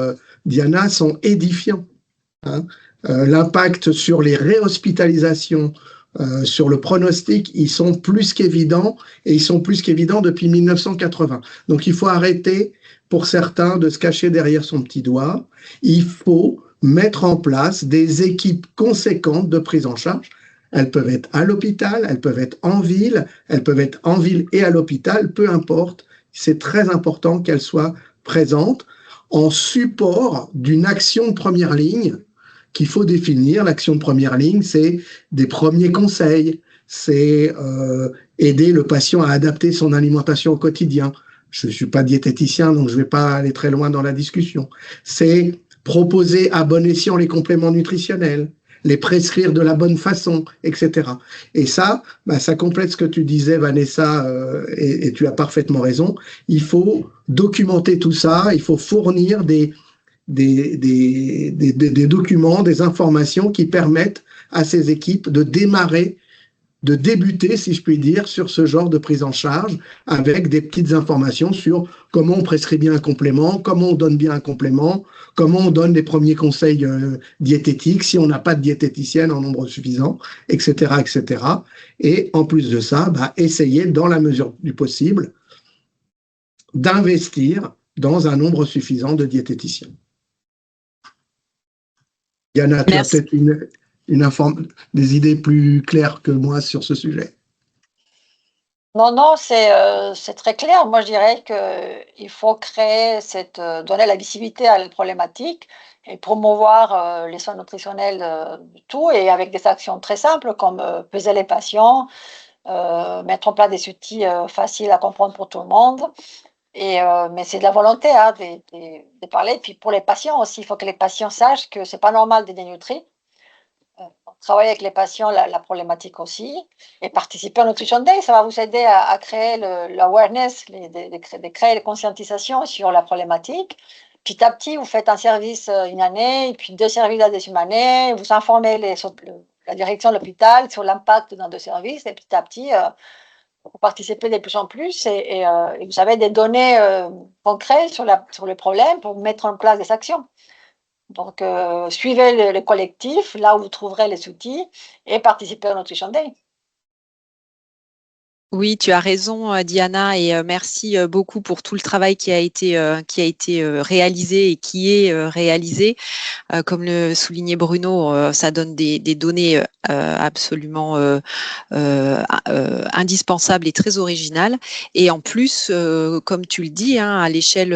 Diana sont édifiants, hein. L'impact sur les réhospitalisations, sur le pronostic, ils sont plus qu'évidents, et ils sont plus qu'évidents depuis 1980. Donc il faut arrêter, pour certains, de se cacher derrière son petit doigt. Il faut mettre en place des équipes conséquentes de prise en charge. Elles peuvent être à l'hôpital, elles peuvent être en ville et à l'hôpital, peu importe. C'est très important qu'elles soient présentes en support d'une action de première ligne qu'il faut définir. L'action de première ligne, c'est des premiers conseils, c'est aider le patient à adapter son alimentation au quotidien. Je ne suis pas diététicien, donc je ne vais pas aller très loin dans la discussion. C'est proposer à bon escient les compléments nutritionnels, les prescrire de la bonne façon, etc. Et ça, ça complète ce que tu disais, Vanessa, et tu as parfaitement raison. Il faut documenter tout ça, il faut fournir des documents, des informations qui permettent à ces équipes de débuter, si je puis dire, sur ce genre de prise en charge, avec des petites informations sur comment on prescrit bien un complément, comment on donne bien un complément, comment on donne les premiers conseils diététiques, si on n'a pas de diététicienne en nombre suffisant, etc., etc. Et en plus de ça, essayer, dans la mesure du possible, d'investir dans un nombre suffisant de diététiciens. Yana, tu as peut-être des idées plus claires que moi sur ce sujet. Non, c'est très clair. Moi, je dirais qu'il faut créer donner la visibilité à la problématique et promouvoir les soins nutritionnels, tout, et avec des actions très simples comme peser les patients, mettre en place des outils faciles à comprendre pour tout le monde. Mais c'est de la volonté, hein, de parler. Puis pour les patients aussi, il faut que les patients sachent que c'est pas normal de dénutrir. Travailler avec les patients la problématique aussi, et participer à Nutrition Day, ça va vous aider à créer l'awareness, de créer les conscientisations sur la problématique. Petit à petit, vous faites un service une année, et puis 2 services la deuxième année, vous informez la direction de l'hôpital sur l'impact dans 2 services, et petit à petit, vous participez de plus en plus, et vous avez des données concrètes sur le problème pour mettre en place des actions. Donc, suivez le collectif, là où vous trouverez les outils, et participez au Nutrition Day. Oui, tu as raison, Diana, et merci beaucoup pour tout le travail qui a été réalisé et qui est réalisé. Comme le soulignait Bruno, ça donne des données absolument indispensables et très originales. Et en plus, comme tu le dis, hein, à l'échelle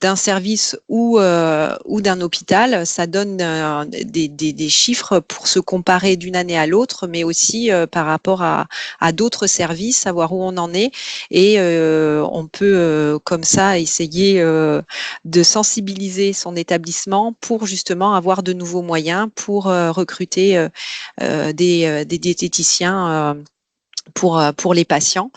d'un service ou d'un hôpital, ça donne des chiffres pour se comparer d'une année à l'autre, mais aussi par rapport à d'autres services, savoir où on en est. Et on peut comme ça essayer de sensibiliser son établissement pour justement avoir de nouveaux moyens pour recruter des diététiciens pour les patients.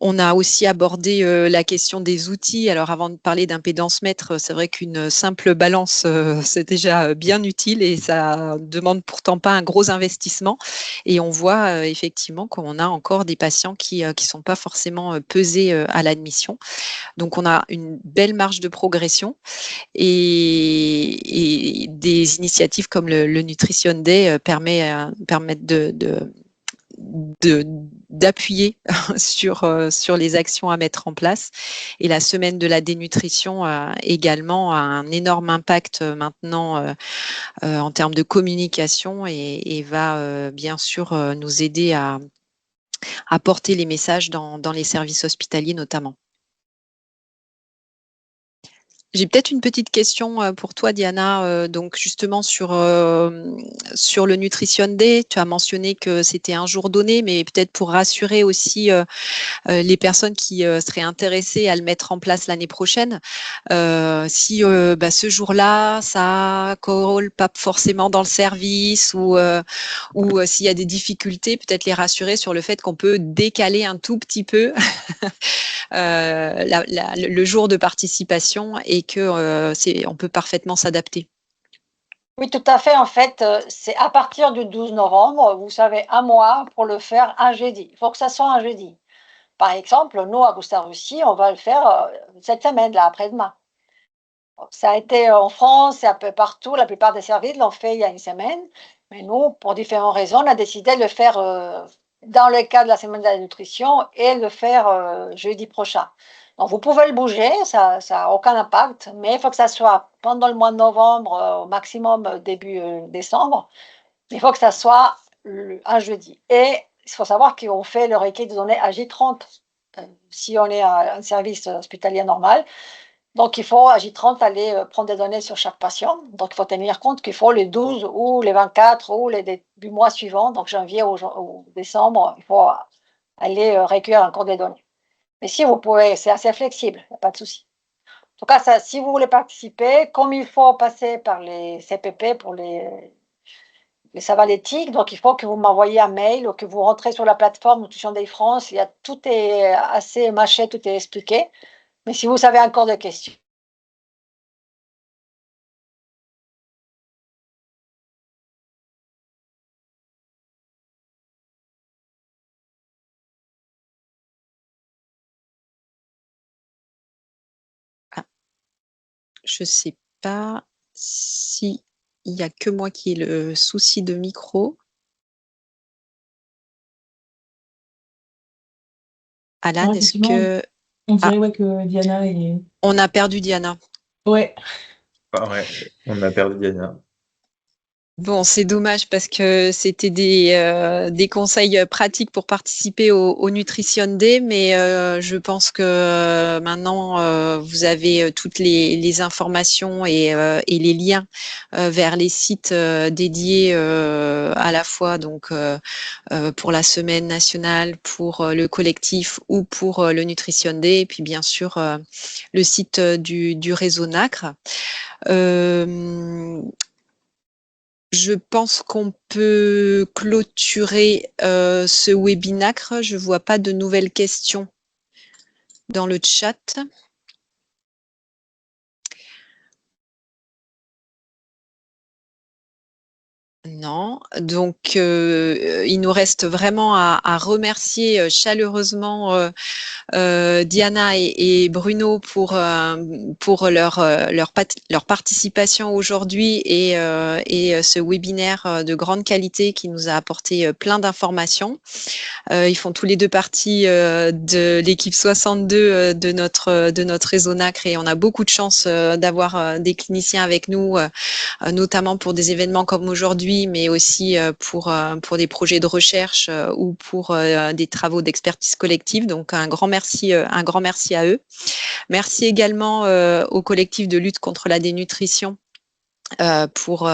On a aussi abordé la question des outils. Alors, avant de parler d'impédance mètre, c'est vrai qu'une simple balance, c'est déjà bien utile et ça demande pourtant pas un gros investissement. Et on voit effectivement qu'on a encore des patients qui sont pas forcément pesés à l'admission. Donc, on a une belle marge de progression et des initiatives comme le Nutrition Day permettent d'appuyer sur les actions à mettre en place. Et la semaine de la dénutrition également a un énorme impact maintenant en termes de communication et va bien sûr nous aider à porter les messages dans les services hospitaliers notamment. J'ai peut-être une petite question pour toi, Diana. Donc justement sur le Nutrition Day, tu as mentionné que c'était un jour donné, mais peut-être pour rassurer aussi les personnes qui seraient intéressées à le mettre en place l'année prochaine. Si ce jour-là, ça colle pas forcément dans le service ou s'il y a des difficultés, peut-être les rassurer sur le fait qu'on peut décaler un tout petit peu le jour de participation et que on peut parfaitement s'adapter. Oui, tout à fait. En fait, c'est à partir du 12 novembre, vous avez un mois pour le faire un jeudi. Il faut que ça soit un jeudi. Par exemple, nous, à Gustave-Roussy, on va le faire cette semaine, là, après-demain. Ça a été en France et un peu partout, la plupart des services l'ont fait il y a une semaine, mais nous, pour différentes raisons, on a décidé de le faire dans le cadre de la semaine de la nutrition et le faire jeudi prochain. Donc, vous pouvez le bouger, ça n'a aucun impact, mais il faut que ça soit pendant le mois de novembre, au maximum début décembre. Il faut que ça soit un jeudi. Et il faut savoir qu'on fait le requis de données à J30 si on est un service hospitalier normal. Donc, il faut à J30 aller prendre des données sur chaque patient. Donc, il faut tenir compte qu'il faut les 12 ou les 24 ou du mois suivant, donc janvier ou décembre, il faut aller recueillir encore des données. Mais si vous pouvez, c'est assez flexible, il n'y a pas de souci. En tout cas, ça, si vous voulez participer, comme il faut passer par les CPP pour les savalétiques, donc il faut que vous m'envoyiez un mail ou que vous rentrez sur la plateforme Nutrition Day France. Tout est assez mâché, tout est expliqué. Mais si vous avez encore des questions. Je ne sais pas si il n'y a que moi qui ai le souci de micro. Alan, est-ce que... On dirait que Diana est... On a perdu Diana. Ouais. Ouais, on a perdu Diana. Bon, c'est dommage parce que c'était des conseils pratiques pour participer au Nutrition Day, mais je pense que maintenant vous avez toutes les informations et les liens vers les sites dédiés à la fois donc pour la semaine nationale, pour le collectif ou pour le Nutrition Day, et puis bien sûr le site du réseau NACRE. Je pense qu'on peut clôturer ce webinaire. Je ne vois pas de nouvelles questions dans le chat. Non, donc il nous reste vraiment à remercier chaleureusement Diana et Bruno pour leur participation aujourd'hui et ce webinaire de grande qualité qui nous a apporté plein d'informations. Ils font tous les deux partie de l'équipe 62 de notre réseau NACRE et on a beaucoup de chance d'avoir des cliniciens avec nous, notamment pour des événements comme aujourd'hui, mais aussi pour des projets de recherche ou pour des travaux d'expertise collective. Donc un grand merci à eux. Merci également au collectif de lutte contre la dénutrition pour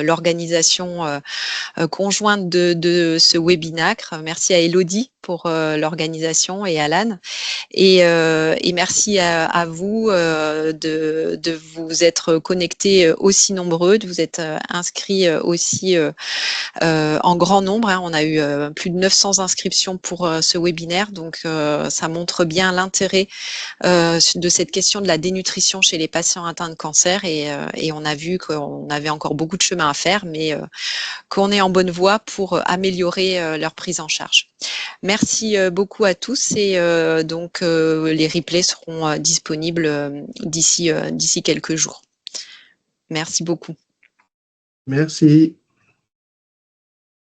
l'organisation conjointe de ce webinaire. Merci à Elodie pour l'organisation et Alan. Et merci à vous de vous être connectés aussi nombreux, de vous être inscrits aussi en grand nombre. Hein. On a eu plus de 900 inscriptions pour ce webinaire, donc ça montre bien l'intérêt de cette question de la dénutrition chez les patients atteints de cancer et on a vu qu'on avait encore beaucoup de chemin à faire, mais qu'on est en bonne voie pour améliorer leur prise en charge. Merci beaucoup à tous et donc les replays seront disponibles d'ici quelques jours. Merci beaucoup. Merci.